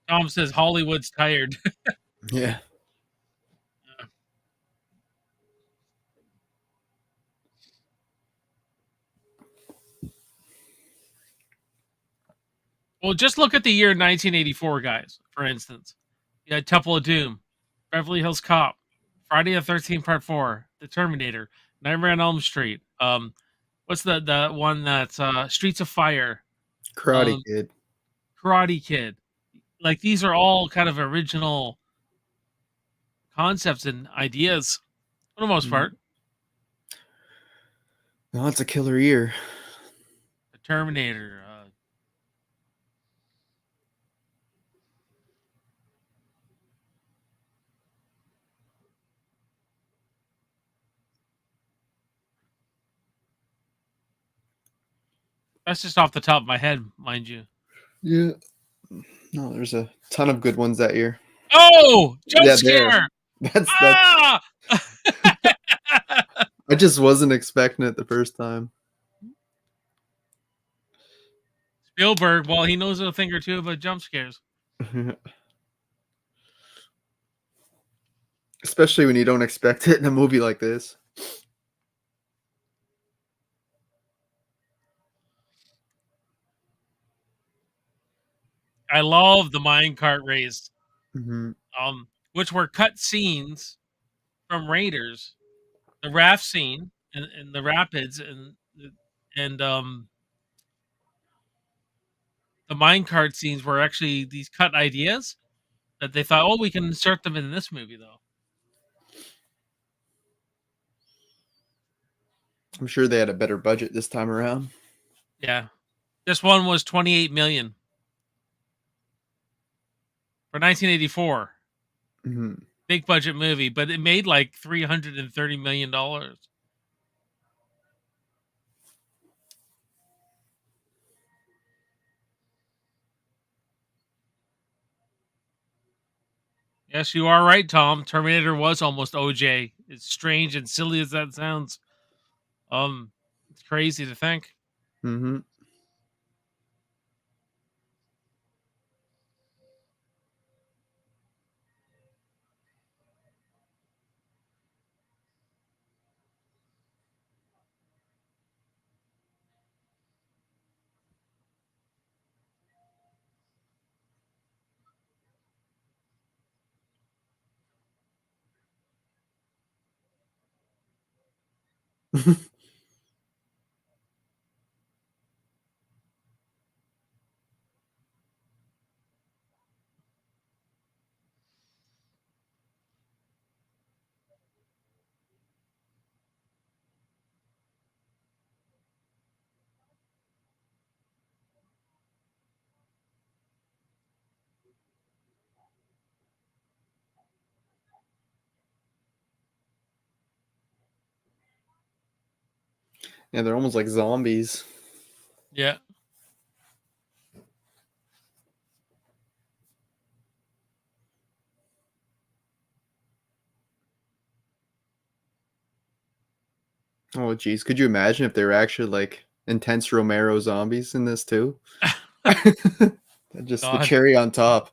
Tom says Hollywood's tired. Yeah. Well, just look at the year 1984, guys. For instance, you had Temple of Doom, Beverly Hills Cop, Friday the 13th Part 4, The Terminator, Nightmare on Elm Street. What's the one that's Streets of Fire, Karate um, Kid. Karate Kid. Like these are all kind of original concepts and ideas for the most Mm. part. No, it's a killer year. The Terminator. That's just off the top of my head, mind you. Yeah. No, there's a ton of good ones that year. Oh, jump Yeah, there. scare! That's. Ah! I just wasn't expecting it the first time. Spielberg, well, he knows a thing or two about jump scares. Especially when you don't expect it in a movie like this. I love the minecart race, Hmm. which were cut scenes from Raiders, the raft scene and the rapids and the minecart scenes were actually these cut ideas that they thought, oh, we can insert them in this movie though. I'm sure they had a better budget this time around. Yeah, this one was 28 million for 1984. Hmm. Big budget movie, but it made like $330 million. Yes, you are right, Tom. Terminator was almost OJ. It's strange and silly as that sounds. It's crazy to think. Hmm. Yeah, they're almost like zombies. Yeah. Oh, geez. Could you imagine if they were actually like intense Romero zombies in this too? Just the God. cherry on top.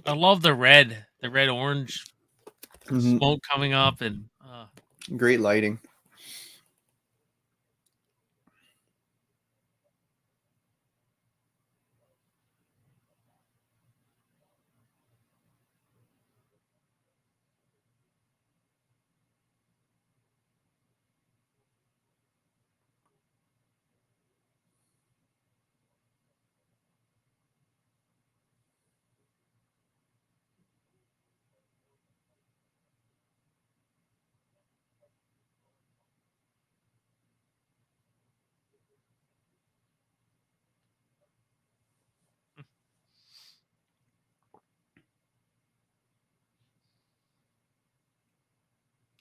I love the red orange Mhm. smoke coming up and Great lighting.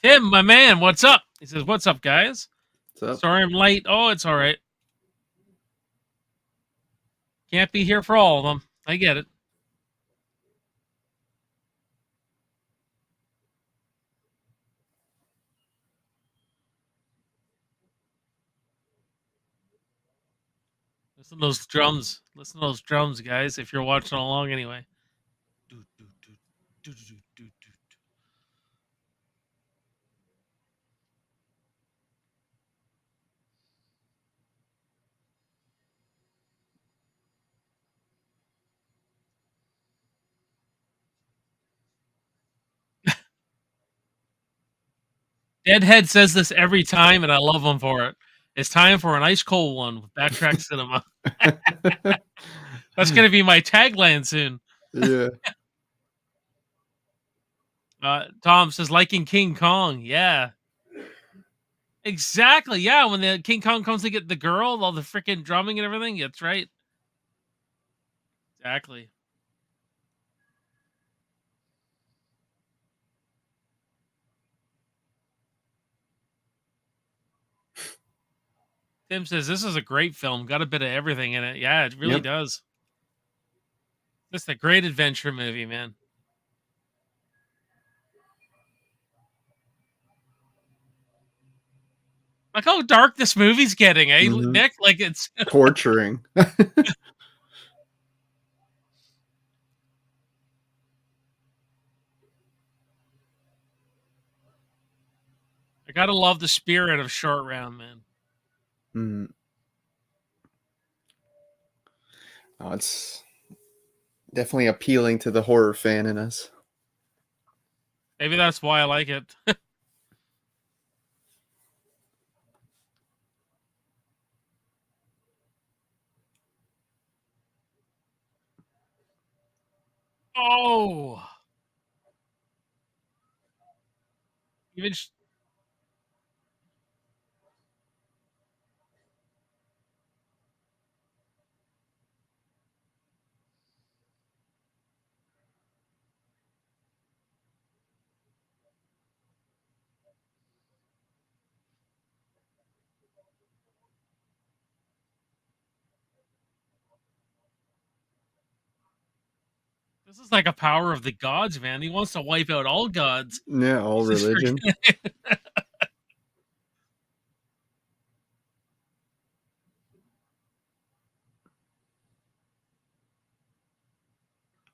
Tim, my man, what's up? He says, "What's up, guys? So Sorry I'm late. Oh, it's all right. Can't be here for all of them. I get it." Listen to those drums. Listen to those drums, guys. If you're watching along, anyway. Do, do, do, do, do, do, do. Deadhead says this every time, and I love him for it. It's time for an ice cold one with Backtrack Cinema. That's gonna be my tagline soon. yeah. Tom says, liking King Kong. Yeah, exactly. Yeah, when the King Kong comes to get the girl, all the freaking drumming and everything. That's right. Exactly. Tim says this is a great film. Got a bit of everything in it. Yeah, it really Yep. does. Just a great adventure movie, man. Like how dark this movie's getting, eh, Mhm. Nick? Like it's Torturing. I gotta love the spirit of Short Round, man. Mm. Oh, it's definitely appealing to the horror fan in us. Maybe that's why I like it. Oh, even this is like a power of the gods, man. He wants to wipe out all gods. Yeah, all He's just religion.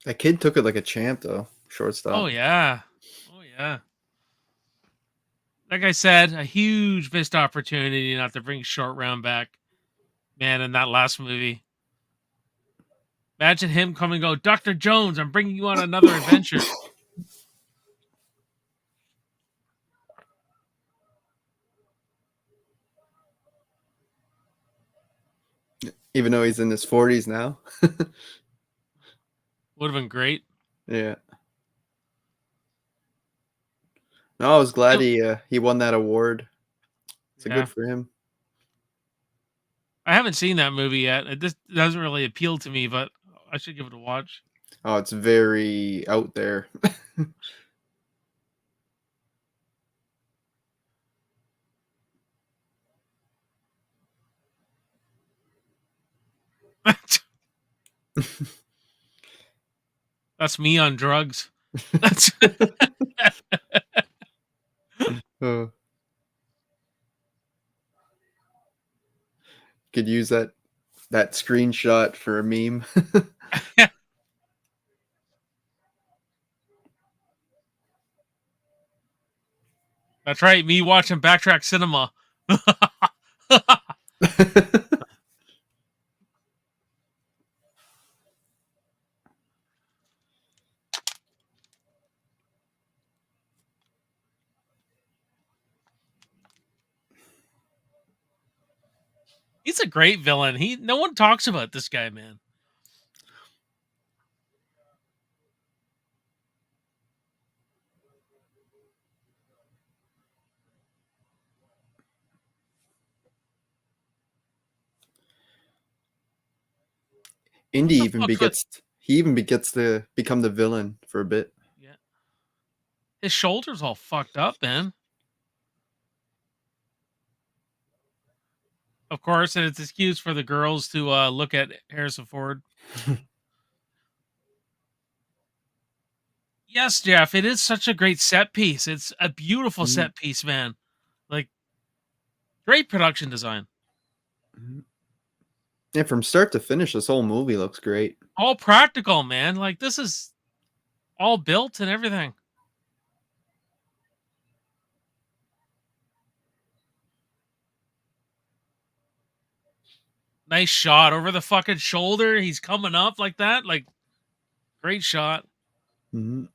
That kid took it like a champ, though. Shortstop. Oh yeah, oh yeah. Like I said, a huge missed opportunity not to bring Short Round back, man. In that last movie, imagine him coming and go, Dr. Jones, I'm bringing you on another adventure. Even though he's in his 40s now. Would have been great. Yeah. No, I was glad Yep. he won that award. So Yeah, good for him. I haven't seen that movie yet. It just doesn't really appeal to me, but I should give it a watch. Oh, it's very out there. That's me on drugs. That's Uh, could use that screenshot for a meme. that's right. Me watching Backtrack Cinema. He's a great villain. No one talks about this guy, man. Indy What the even fuck's with begets to become the villain for a bit. yeah. His shoulders all fucked up, man. Of course, and it's an excuse for the girls to look at Harrison Ford. Yes, Jeff, it is such a great set piece. It's a beautiful Mhm, set piece, man. Like great production design. mhm. Yeah, from start to finish, this whole movie looks great. All practical, man. Like this is all built and everything. Nice shot over the fucking shoulder. He's coming up like that. Like great shot. Mhm.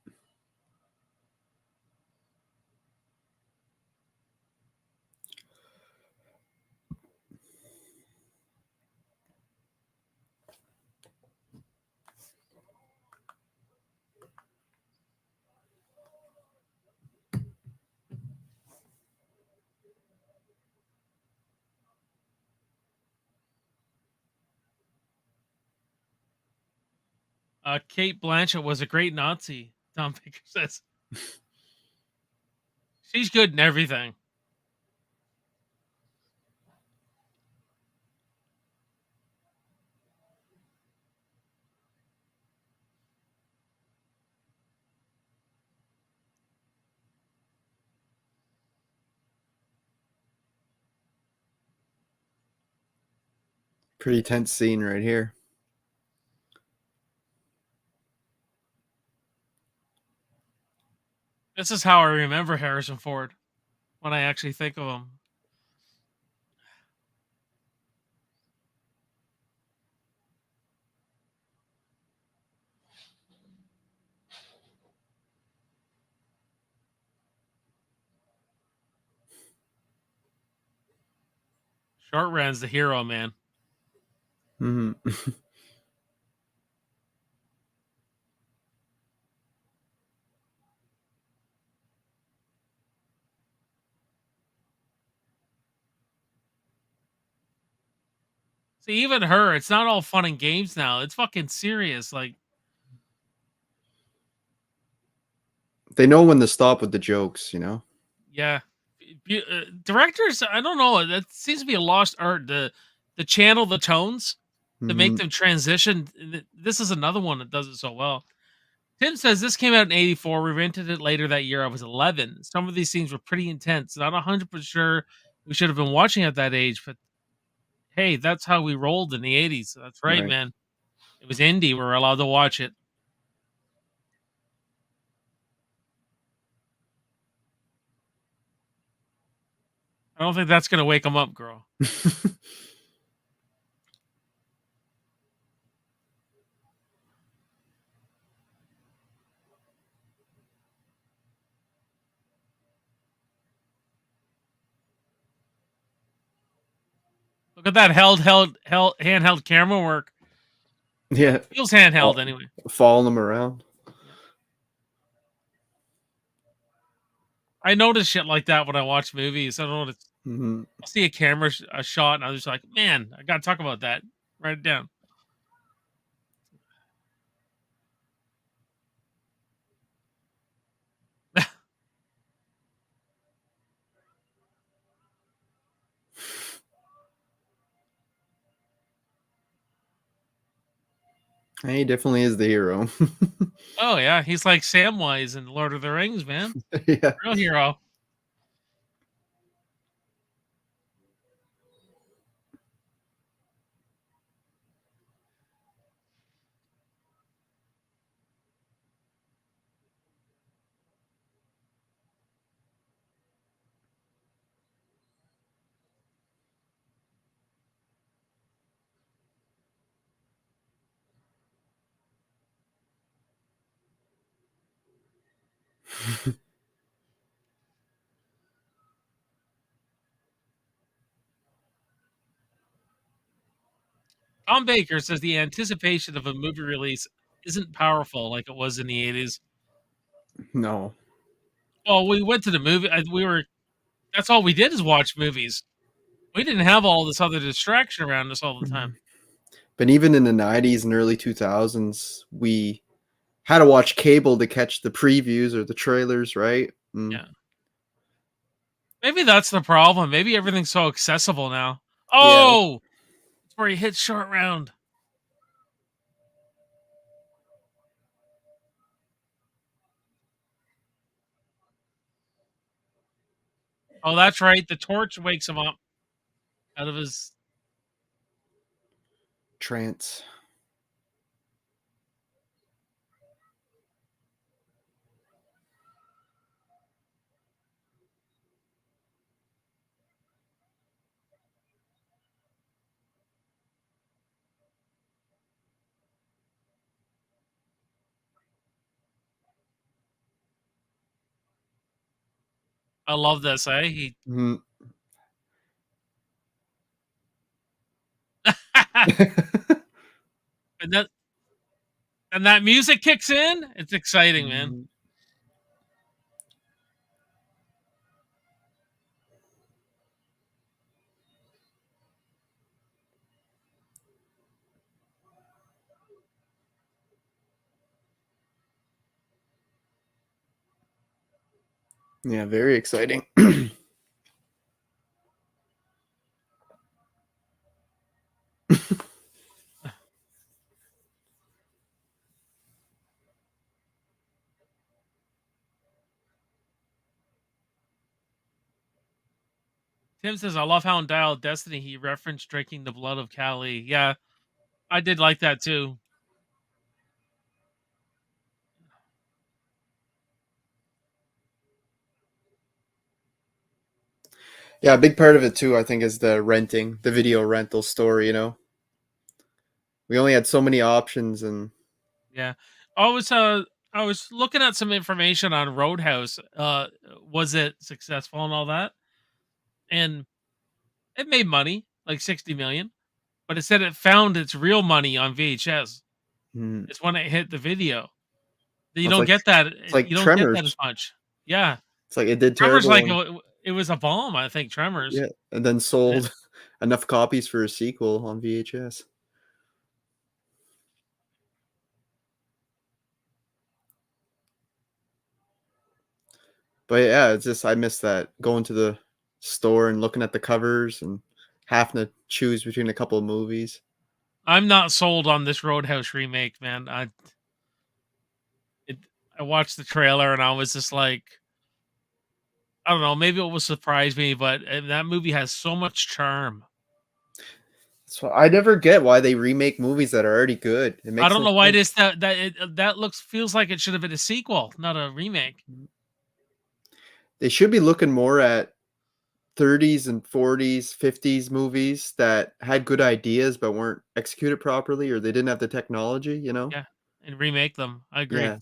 Kate Blanchett was a great Nazi. Tom Baker says she's good in everything. Pretty tense scene right here. This is how I remember Harrison Ford when I actually think of him. Short Round's the hero, man. Mhm. See, even her, it's not all fun and games now. It's fucking serious. Like, They know when to stop with the jokes, you know? yeah, directors. I don't know. That seems to be a lost art. The channel the tones to make Mhm. them transition. This is another one that does it so well. Tim says this came out in '84. We rented it later that year. I was 11. Some of these scenes were pretty intense. Not 100% sure we should have been watching at that age, but hey, that's how we rolled in the '80s. That's right, Right. man. It was indie. We were allowed to watch it. I don't think that's gonna wake them up, girl. Look at that held handheld camera work. Yeah. Feels handheld Fol anyway. following them around. Yeah. I notice shit like that when I watch movies. I don't know what it's. Mhm. I'll see a camera a shot, and I was just like, man, I gotta talk about that. Write it down. He definitely is the hero. Oh yeah, he's like Samwise in Lord of the Rings, man. Yeah. Real hero. Tom Baker says the anticipation of a movie release isn't powerful like it was in the '80s. No. Well, we went to the movie. We were. That's all we did is watch movies. We didn't have all this other distraction around us all the time. Mhm. But even in the 90s and early 2000s, we had to watch cable to catch the previews or the trailers, right? Mm. Yeah. Maybe that's the problem. Maybe everything's so accessible now. Yeah. Oh, it's where he hits short round. Oh, that's right. The torch wakes him up out of his. Trance. I love this. Eh? He Mhm. and that music kicks in. It's exciting, man. Mhm. Yeah, very exciting. Tim says, "I love how in Dial of Destiny he referenced drinking the blood of Kali." Yeah, I did like that too. Yeah, a big part of it too, I think, is the renting, the video rental story, you know. We only had so many options and Yeah, I was I was looking at some information on Roadhouse. Was it successful and all that? And it made money, like 60 million, but it said it found its real money on VHS. mm, It's when it hit the video. You it's don't like get that. it's like You don't get that as Tremors. much. Yeah, It's like it did Tremors terrible like and it was a bomb. I think Tremors. yeah, and then And it, sold enough copies for a sequel on VHS. But yeah, it's just I miss that going to the store and looking at the covers and having to choose between a couple of movies. I'm not sold on this Roadhouse remake, man. It, I watched the trailer and I was just like, I don't know. Maybe it will surprise me, but that movie has so much charm. So I never get why they remake movies that are already good. It I makes don't no know why it sense. is that looks feels like it should have been a sequel, not a remake. They should be looking more at 30s and 40s, 50s movies that had good ideas but weren't executed properly or they didn't have the technology, you know? Yeah, and remake them. I agree. Yeah.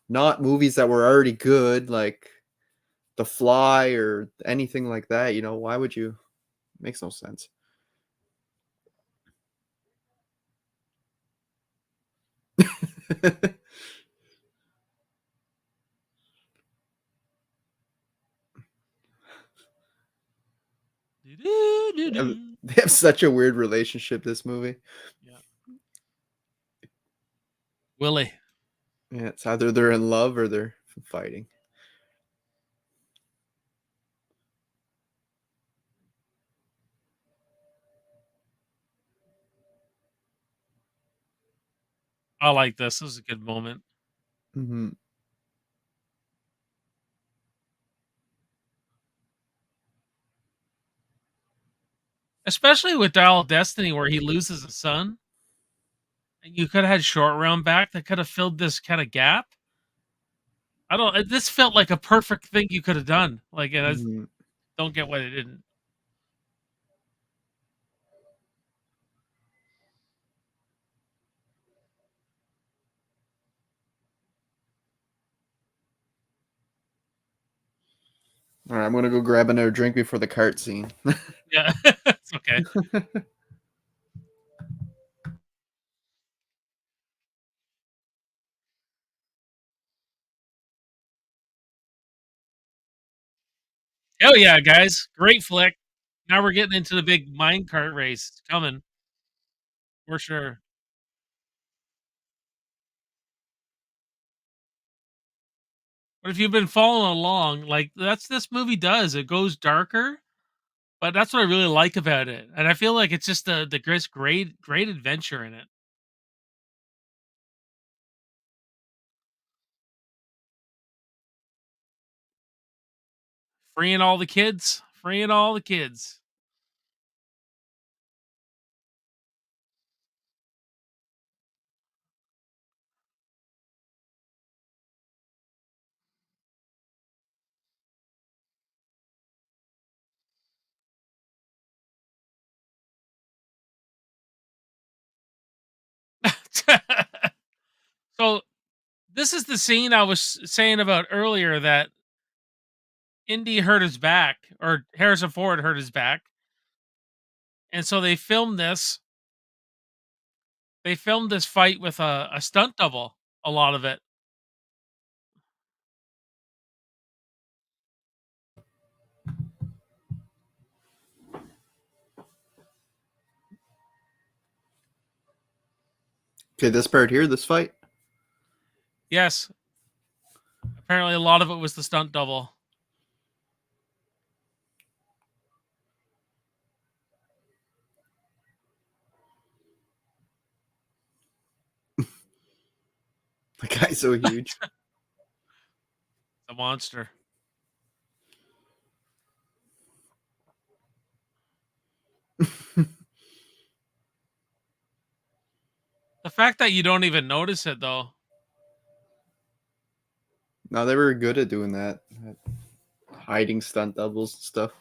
Not movies that were already good like The Fly or anything like that, you know? Why would you? Makes no sense. Doo-doo-doo-doo. They have such a weird relationship, this movie. Yeah, Willie. Yeah, it's either they're in love or they're fighting. I like this. This is a good moment, Mhm. especially with Dial of Destiny, where he loses a son, and you could have had Short Round back that could have filled this kind of gap. I don't. This felt like a perfect thing you could have done. Like, and I Mhm. don't get why they didn't. Alright, I'm gonna go grab another drink before the cart scene. Yeah, it's okay. Hell yeah, guys! Great flick. Now we're getting into the big minecart race. It's coming for sure. But if you've been following along, like that's this movie does. It goes darker, But that's what I really like about it, and I feel like it's just the great adventure in it. Freeing all the kids, freeing all the kids. So this is the scene I was saying about earlier that Indy hurt his back, or Harrison Ford hurt his back, and so they filmed this. They filmed this fight with a stunt double. A lot of it. Okay, this part here, this fight. Yes, apparently a lot of it was the stunt double. The guy's so huge. The monster. The fact that you don't even notice it though. No, they were good at doing that. Hiding stunt doubles and stuff.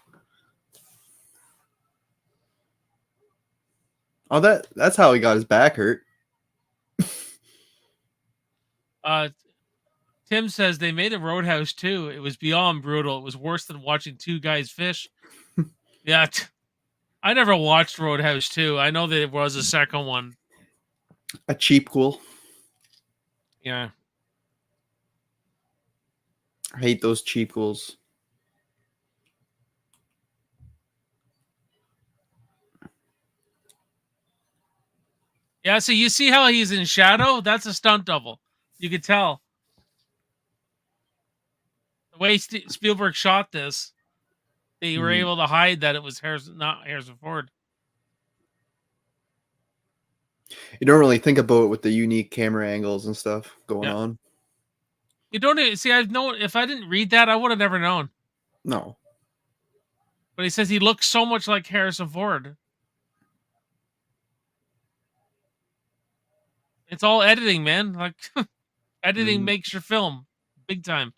Oh, that's how he got his back hurt. Uh, Tim says they made a Roadhouse too. It was beyond brutal. It was worse than watching two guys fish. Yeah, I never watched Roadhouse 2. I know there was a second one. A cheap cool. Yeah. I hate those cheap cools. Yeah, so you see how he's in shadow? That's a stunt double. You could tell. The way Spielberg shot this, they were able to hide that it was not Harrison Ford. You don't really think about it with the unique camera angles and stuff going Yeah. on. You don't see. I've known if I didn't read that, I would have never known. No. But he says he looks so much like Harrison Ford. It's all editing, man. Like editing makes your film big time.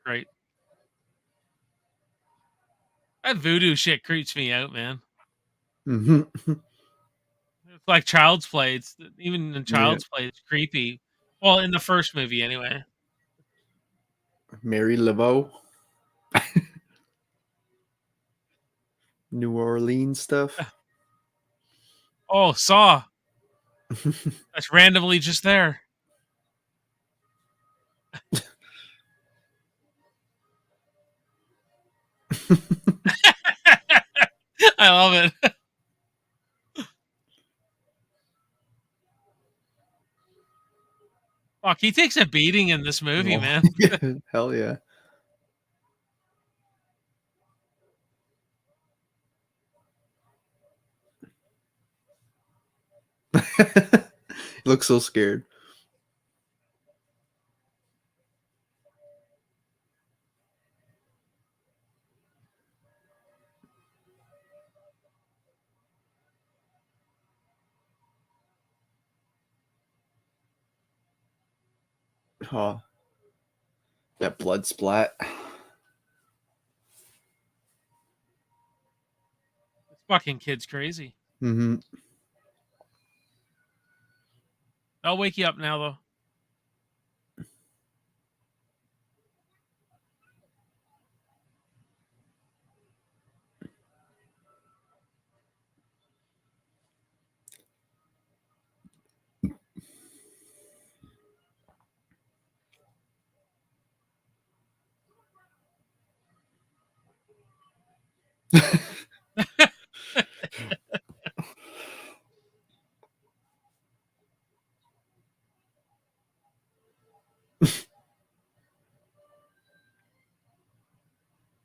Great. That voodoo shit creeps me out, man. Mm-hmm. It's like Child's Play. It's even in Yeah. Child's Play, it's creepy. Well, in the first movie, anyway. Mary Laveau. New Orleans stuff. Oh, Saw. That's randomly just there. I love it. Fuck, he takes a beating in this movie, Oh, man. hell yeah. He looks so scared. Oh, that blood splat. This fucking kid's crazy. Mm-hmm. I'll wake you up now, though.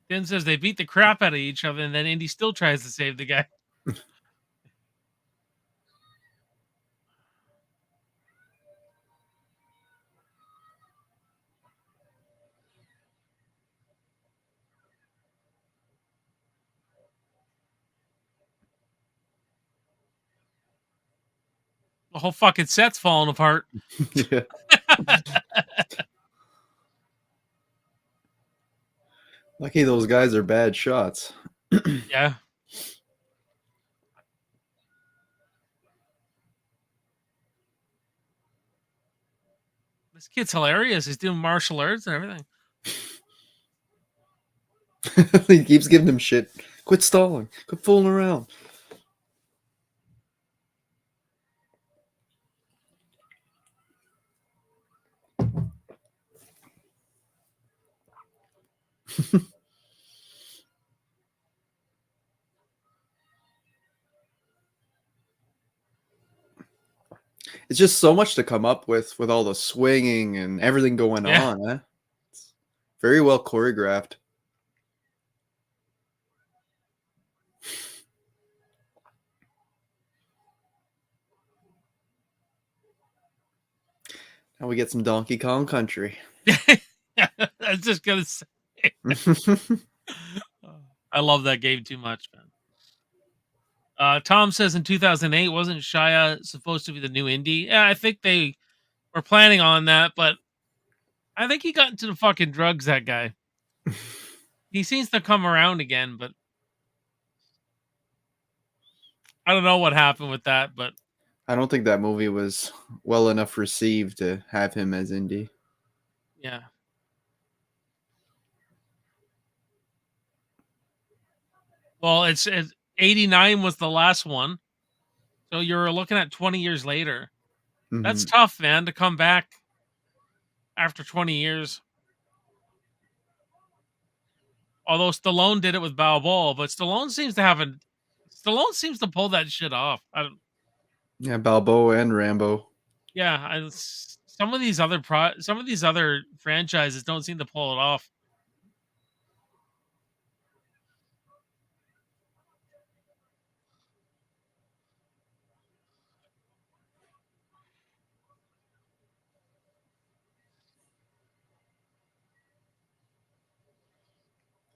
Tim says they beat the crap out of each other, and then Indy still tries to save the guy. The whole fucking set's falling apart. Yeah. Lucky those guys are bad shots. Yeah. This kid's hilarious. He's doing martial arts and everything. He keeps giving him shit. Quit stalling. Quit fooling around. It's just so much to come up with all the swinging and everything going Yeah. on. Eh? It's very well choreographed. Now we get some Donkey Kong Country. I was just gonna say, I love that game too much, man. Tom says in 2008, wasn't Shia supposed to be the new Indy? Yeah, I think they were planning on that, but I think he got into the fucking drugs. That guy. He seems to come around again, but I don't know what happened with that. But I don't think that movie was well enough received to have him as Indy. yeah. Well, it's 89 was the last one, so you're looking at 20 years later. That's Mhm. tough, man, to come back after 20 years. Although Stallone did it with Balboa, but Stallone seems to pull that shit off. I don't, Yeah, Balboa and Rambo. yeah, some of these some of these other franchises don't seem to pull it off.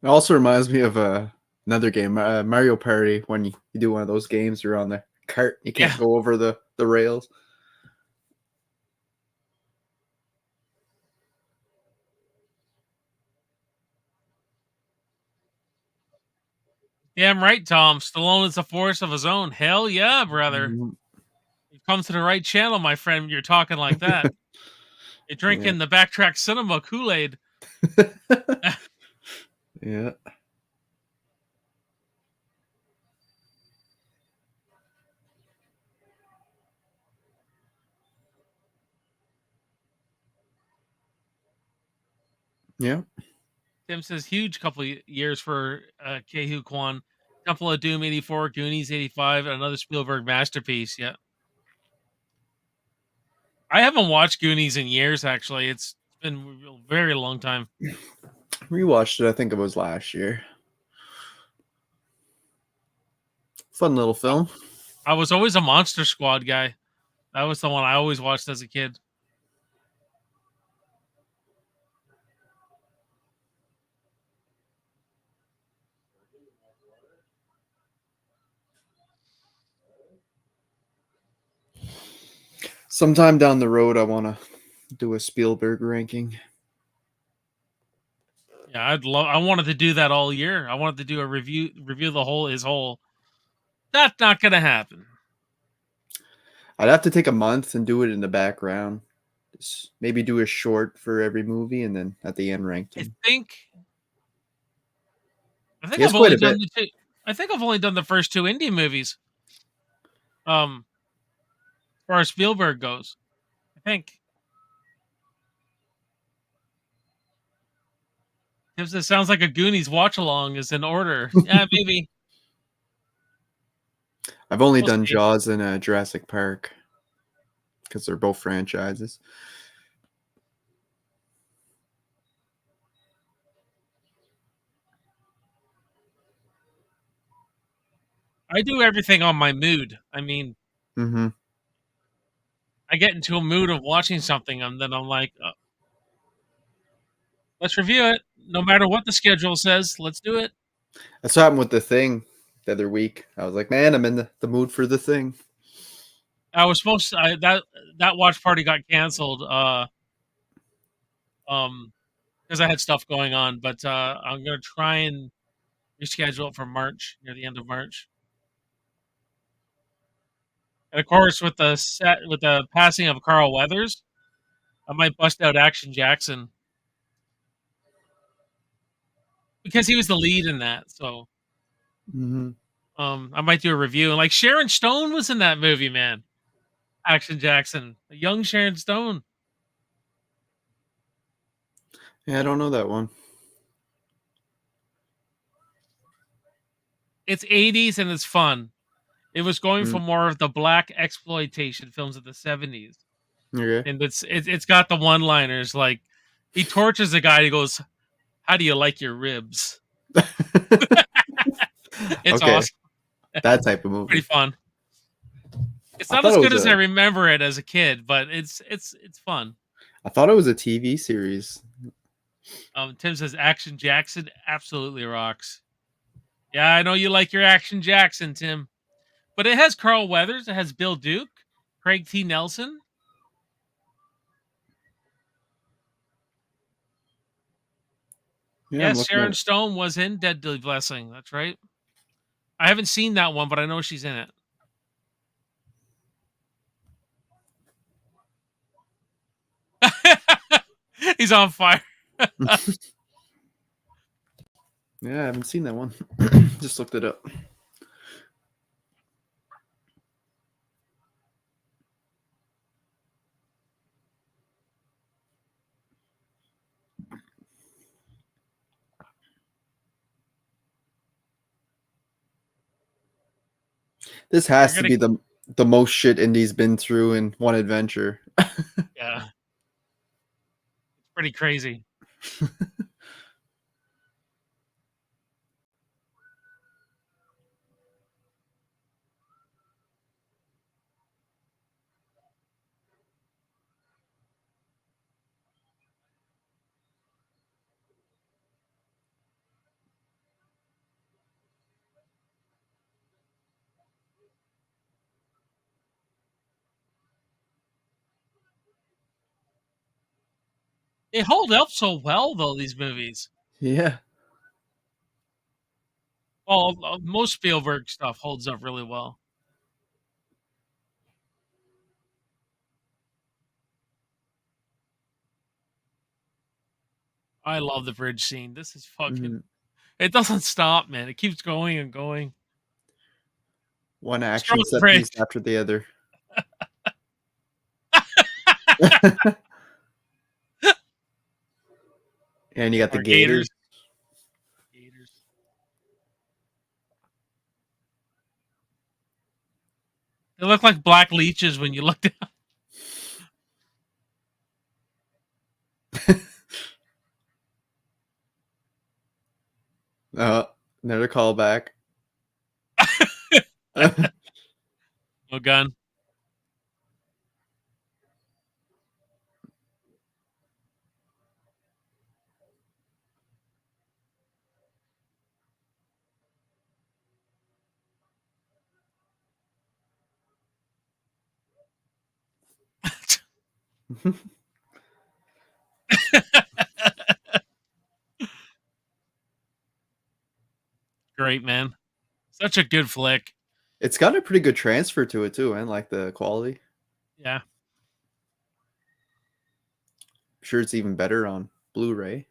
It also reminds me of another game, Mario Party, when you do one of those games, you're on the cart, you can't Yeah. go over the rails. Damn right, Tom. Stallone is a force of his own. Hell yeah, brother. Mhm. You come to the right channel, my friend. You're talking like that. You're Yeah. drinking the Backtrack Cinema Kool-Aid. Yeah. Yeah. Tim says huge couple of years for Kehu Kwan. Temple of Doom 84, Goonies 85, another Spielberg masterpiece. Yeah. I haven't watched Goonies in years, actually. It's been a very long time. Rewatched it, I think it was last year. Fun little film. I was always a Monster Squad guy. That was the one I always watched as a kid. Sometime down the road, I want to do a Spielberg ranking. Yeah, I wanted to do that all year. I wanted to do a review the whole his whole. That's not gonna happen. I'd have to take a month and do it in the background. Just maybe do a short for every movie, and then at the end rank I them. think I think He has I've quite only a done bit. the two. I think I've only done the first two indie movies. As far as Spielberg goes, I think. If it sounds like a Goonies watch along is in order. Yeah, maybe. I've only We'll done see. Jaws and Jurassic Park because they're both franchises. I do everything on my mood. I mean, Mm-hmm. I get into a mood of watching something, and then I'm like, let's review it. No matter what the schedule says, let's do it. That's what happened with The Thing the other week. I was like, man, I'm in the mood for The Thing. I was supposed to that watch party got canceled because I had stuff going on, but I'm gonna try and reschedule it for March, near the end of March. And of course, with the passing of Carl Weathers, I might bust out Action Jackson because he was the lead in that. So Mm-hmm. I might do a review. And like Sharon Stone was in that movie, man. Action Jackson, a young Sharon Stone. Yeah, I don't know that one. It's 80s and it's fun. It was going for Mm. more of the black exploitation films of the 70s. Okay. And it's got the one-liners like he tortures a guy. He goes, "How do you like your ribs?" It's Okay, awesome, that type of pretty movie. fun. It's I not thought as it good was as I a. remember it as a kid, but it's fun. I thought it was a TV series. Tim says Action Jackson absolutely rocks. Yeah, I know you like your Action Jackson, Tim, but it has Carl Weathers, it has Bill Duke, Craig T. Nelson. Yeah, I'm Yes, looking at Sharon it. Stone was in Deadly Blessing. That's right. I haven't seen that one, but I know she's in it. He's on fire. Yeah, I haven't seen that one. Just looked it up. This You're has to gonna, be the most shit Indy's been through in one adventure. yeah, it's pretty crazy. They hold up so well, though. These movies. Yeah. Well, most Spielberg stuff holds up really well. I love the bridge scene. This is fucking. Mhm. It doesn't stop, man. It keeps going and going. One Start action with the set piece bridge. after the other. And you got the Or gators. gators. Gators. They look like black leeches when you look down. Another callback. No gun. Great, man. Such a good flick. It's got a pretty good transfer to it too, and like the quality. Yeah. I'm sure it's even better on Blu-ray.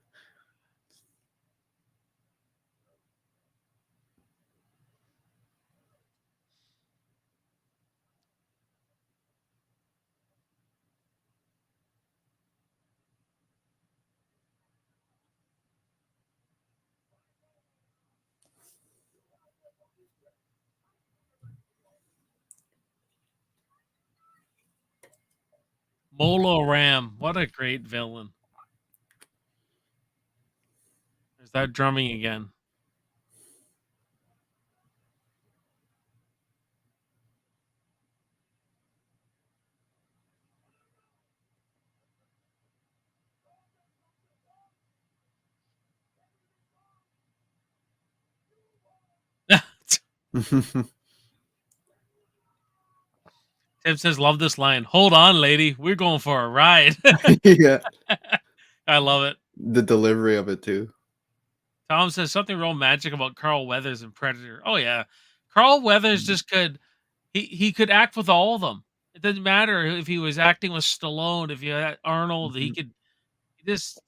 Molo Ram. What a great villain. There's that drumming again. Tim says, love this line. Hold on, lady. We're going for a ride. Yeah, I love it. the delivery of it too. Tom says something real magic about Carl Weathers and Predator. Oh yeah. Carl Weathers just could he could act with all of them. It doesn't matter if he was acting with Stallone, if you had Arnold, he Mhm. could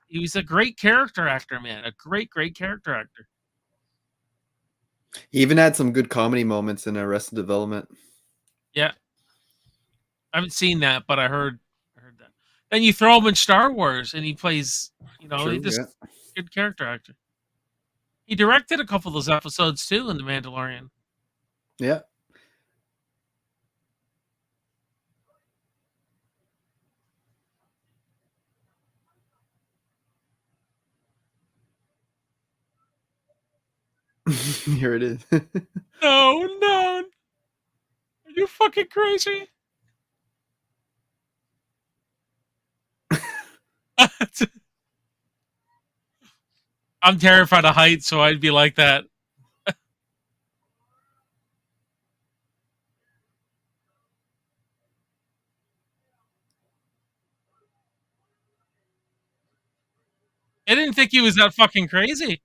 he was a great character actor, man. A great character actor. He even had some good comedy moments in Arrested Development. Yeah. I haven't seen that, but I heard that. Then you throw him in Star Wars and he plays, he True. just Yeah. good character actor. He directed a couple of those episodes too in The Mandalorian. Yeah. Here it is. No. Are you fucking crazy? I'm terrified of heights, so I'd be like that. I didn't think he was that fucking crazy.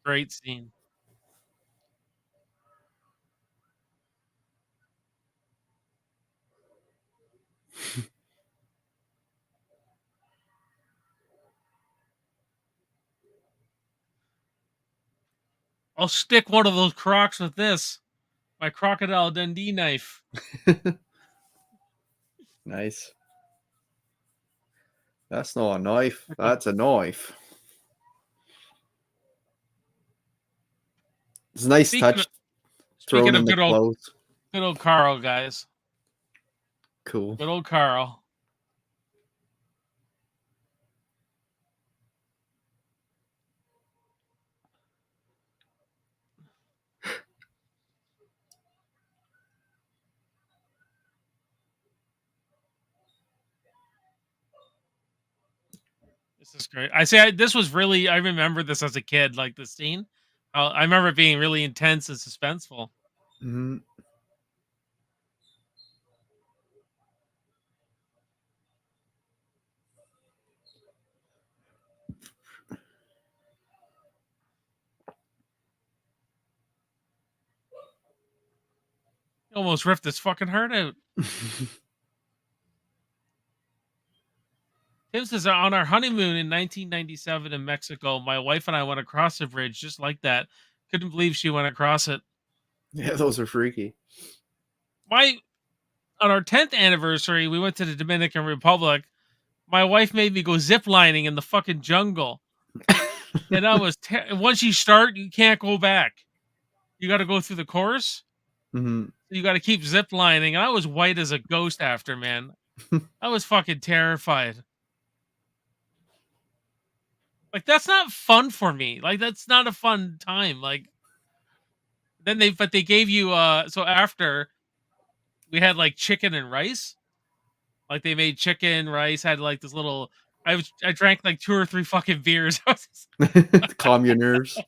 Great scene. I'll stick one of those crocs with this. My Crocodile Dundee knife. Nice. That's not a knife. That's a knife. It's a nice Speaking touch of, speaking thrown of in the clothes. good old Carl, guys. Cool. Good old Carl. This is great. This was really. I remember this as a kid, like the scene. I remember it being really intense and suspenseful. Mhm. He almost ripped his fucking heart out. Tim says on our honeymoon in 1997 in Mexico, my wife and I went across the bridge just like that. Couldn't believe she went across it. Yeah, those are freaky. My On our 10th anniversary, we went to the Dominican Republic. My wife made me go zip lining in the fucking jungle, and I was once you start, you can't go back. You got to go through the course. Mhm. You got to keep zip lining, and I was white as a ghost after, man. I was fucking terrified. Like that's not fun for me. Like that's not a fun time. Like but they gave you so after we had like chicken and rice. Like they made chicken, rice, had like this little I drank like 2 or 3 fucking beers. I was just Calm your nerves.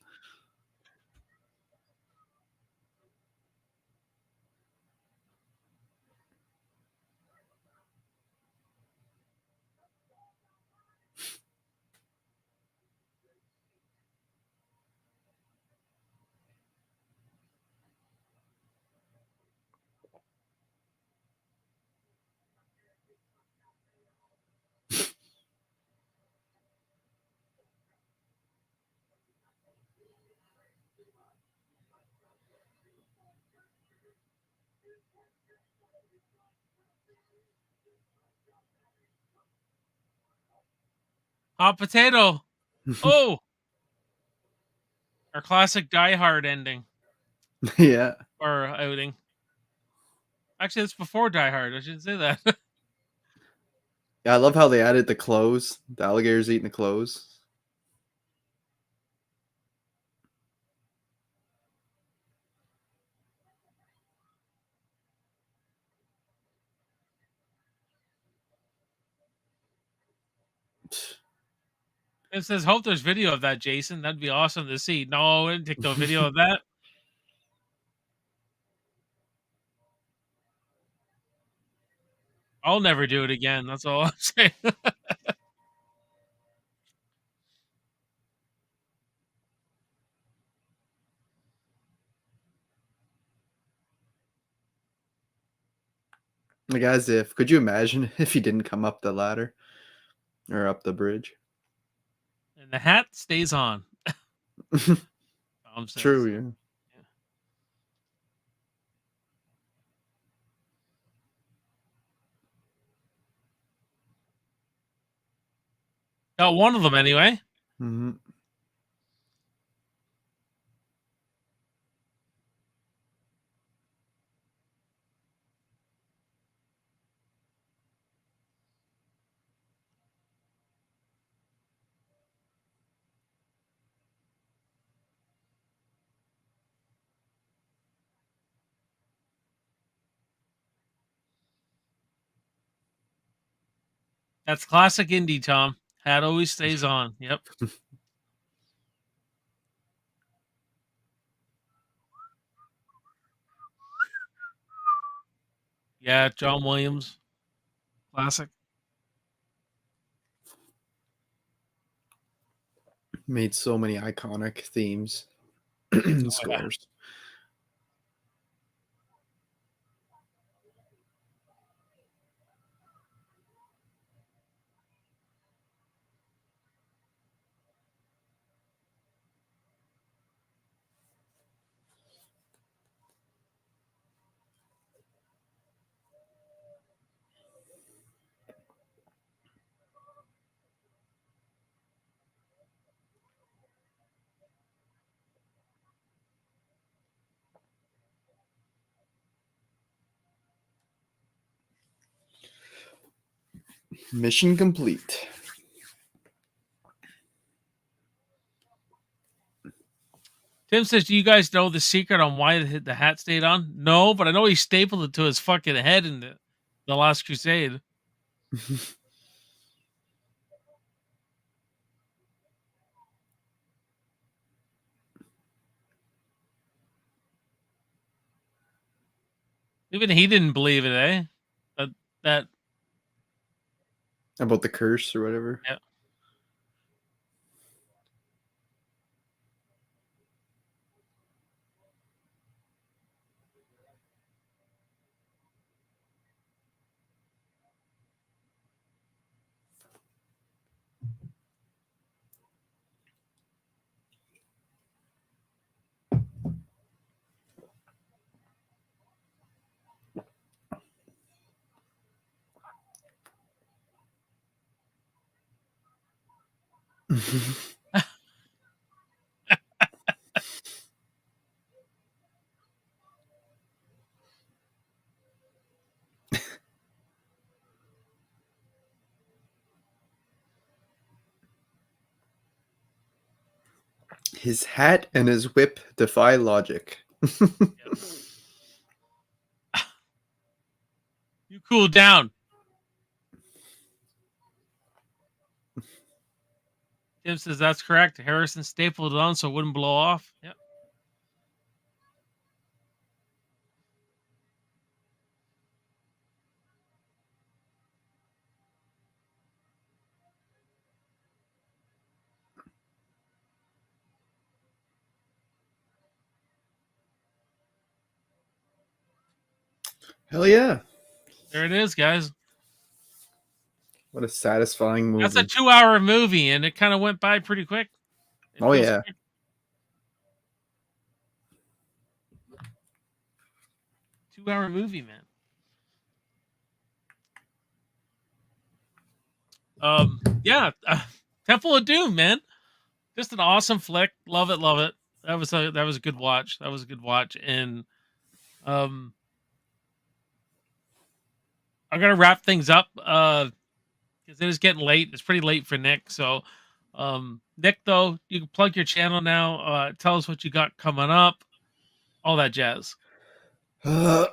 hot potato. Oh, Our classic Die Hard ending Yeah. or outing. Actually, it's before Die Hard. I shouldn't say that. Yeah, I love how they added the clothes. The alligators eating the clothes. It says, "Hope there's video of that, Jason. That'd be awesome to see." No, I didn't take no video of that. I'll never do it again. That's all I'm saying. Like as if, could you imagine if he didn't come up the ladder or up the bridge? And the hat stays on. Tom says. True, yeah. Got one of them anyway. Hmm. That's classic indie, Tom. Hat always stays on. Yep. Yeah, John Williams. Classic. Made so many iconic themes, Yeah. scores. Mission complete. Tim says, "Do you guys know the secret on why the hat stayed on?" No, but I know he stapled it to his fucking head in the Last Crusade. Even he didn't believe it, eh? That About the curse or whatever. yeah. His hat and his whip defy logic. You cool down. Tim says that's correct. Harrison stapled it on so it wouldn't blow off. Yep. Hell yeah. There it is, guys. What a satisfying movie. That's a 2-hour movie, and it kind of went by pretty quick. Oh, yeah. Quick. 2-hour movie, man. Yeah, Temple of Doom, man. Just an awesome flick. Love it, love it. that was a good watch. That was a good watch, and um, I'm gonna wrap things up because it is getting late. It's pretty late for Nick. So, Nick, though, you can plug your channel now. Tell us what you got coming up, all that jazz. Uh,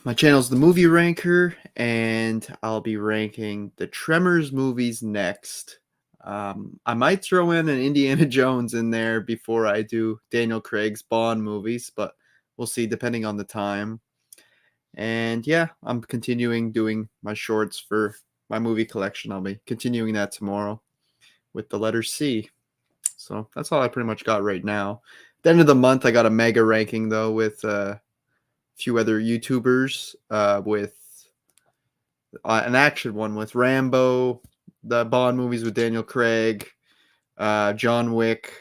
my channel's the Movie Ranker, and I'll be ranking the Tremors movies next. I might throw in an Indiana Jones in there before I do Daniel Craig's Bond movies, but we'll see depending on the time. And yeah, I'm continuing doing my shorts for my movie collection. I'll be continuing that tomorrow with the letter C. So that's all I pretty much got right now. At the end of the month, I got a mega ranking though with few other YouTubers with an action one with Rambo, the Bond movies with Daniel Craig, John Wick.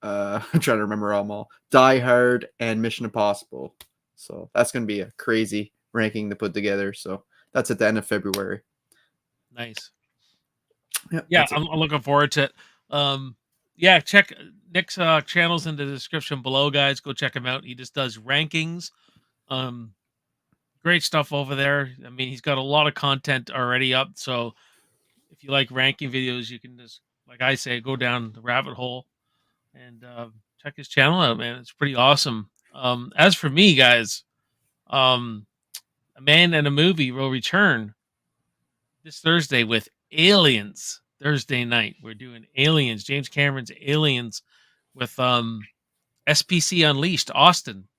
I'm trying to remember them all. Die Hard and Mission Impossible. So that's going to be a crazy ranking to put together. So that's at the end of February. Nice. Yep, Yeah, that's it. I'm looking forward to it. Yeah, check Nick's channels in the description below, guys. Go check him out. He just does rankings. Great stuff over there. I mean, he's got a lot of content already up. So if you like ranking videos, you can just, like I say, go down the rabbit hole and check his channel out, man. It's pretty awesome. As for me, guys, A Man and a Movie will return this Thursday with Aliens. Thursday night, we're doing Aliens, James Cameron's Aliens, with SPC Unleashed, Austin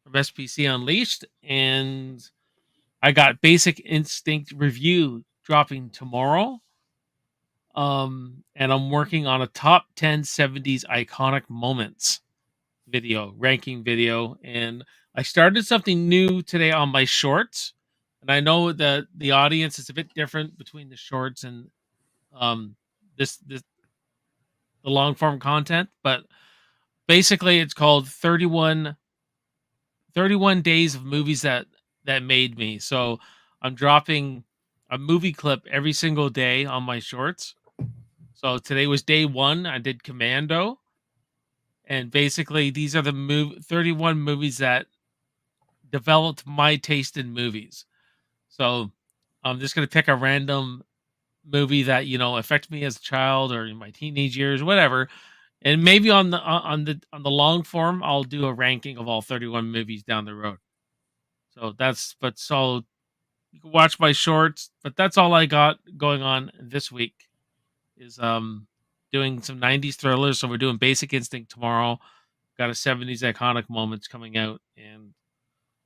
from SPC Unleashed, and I got Basic Instinct review dropping tomorrow. And I'm working on a top 10 70s iconic moments video, ranking video, and I started something new today on my shorts. And I know that the audience is a bit different between the shorts and um this the long form content, but basically it's called 31 days of movies that made me. So I'm dropping a movie clip every single day on my shorts. So today was day 1. I did Commando, and basically these are the 31 movies that developed my taste in movies. So I'm just going to pick a random movie that, affected me as a child or in my teenage years, whatever. And maybe on the long form, I'll do a ranking of all 31 movies down the road. So you can watch my shorts, but that's all I got going on this week is doing some 90s thrillers. So we're doing Basic Instinct tomorrow. Got a 70s iconic moments coming out, and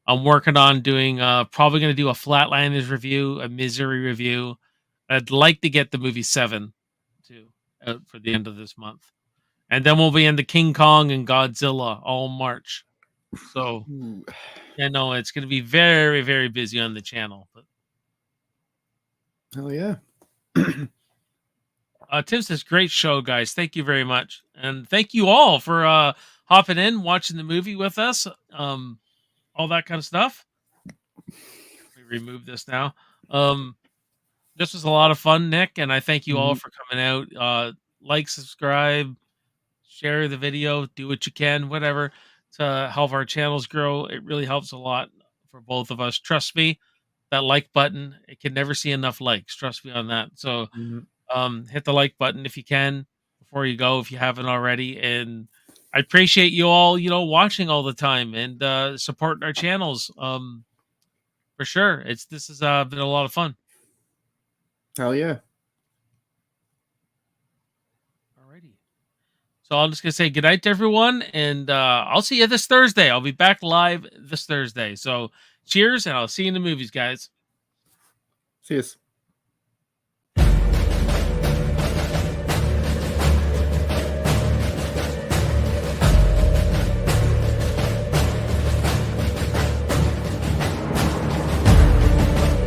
I'm working on doing probably going to do a Flatlanders review, a Misery review. I'd like to get the movie 7 too out for the end of this month. And then we'll be into King Kong and Godzilla all March. So, Ooh. yeah, no, it's going to be very, very busy on the channel. But Hell yeah. Tim says, great show, guys. Thank you very much. And thank you all for hopping in, watching the movie with us, all that kind of stuff. Let me remove this now. This was a lot of fun, Nick, and I thank you all for coming out. Like, subscribe, share the video, do what you can, whatever, to help our channels grow. It really helps a lot for both of us. Trust me, that like button, it can never see enough likes. Trust me on that. So hit the like button if you can before you go, if you haven't already. And I appreciate you all, watching all the time and supporting our channels. For sure. This has been a lot of fun. Hell yeah. Alrighty. So I'm just gonna say goodnight to everyone, and I'll see you this Thursday. I'll be back live this Thursday. So cheers, and I'll see you in the movies, guys. See you.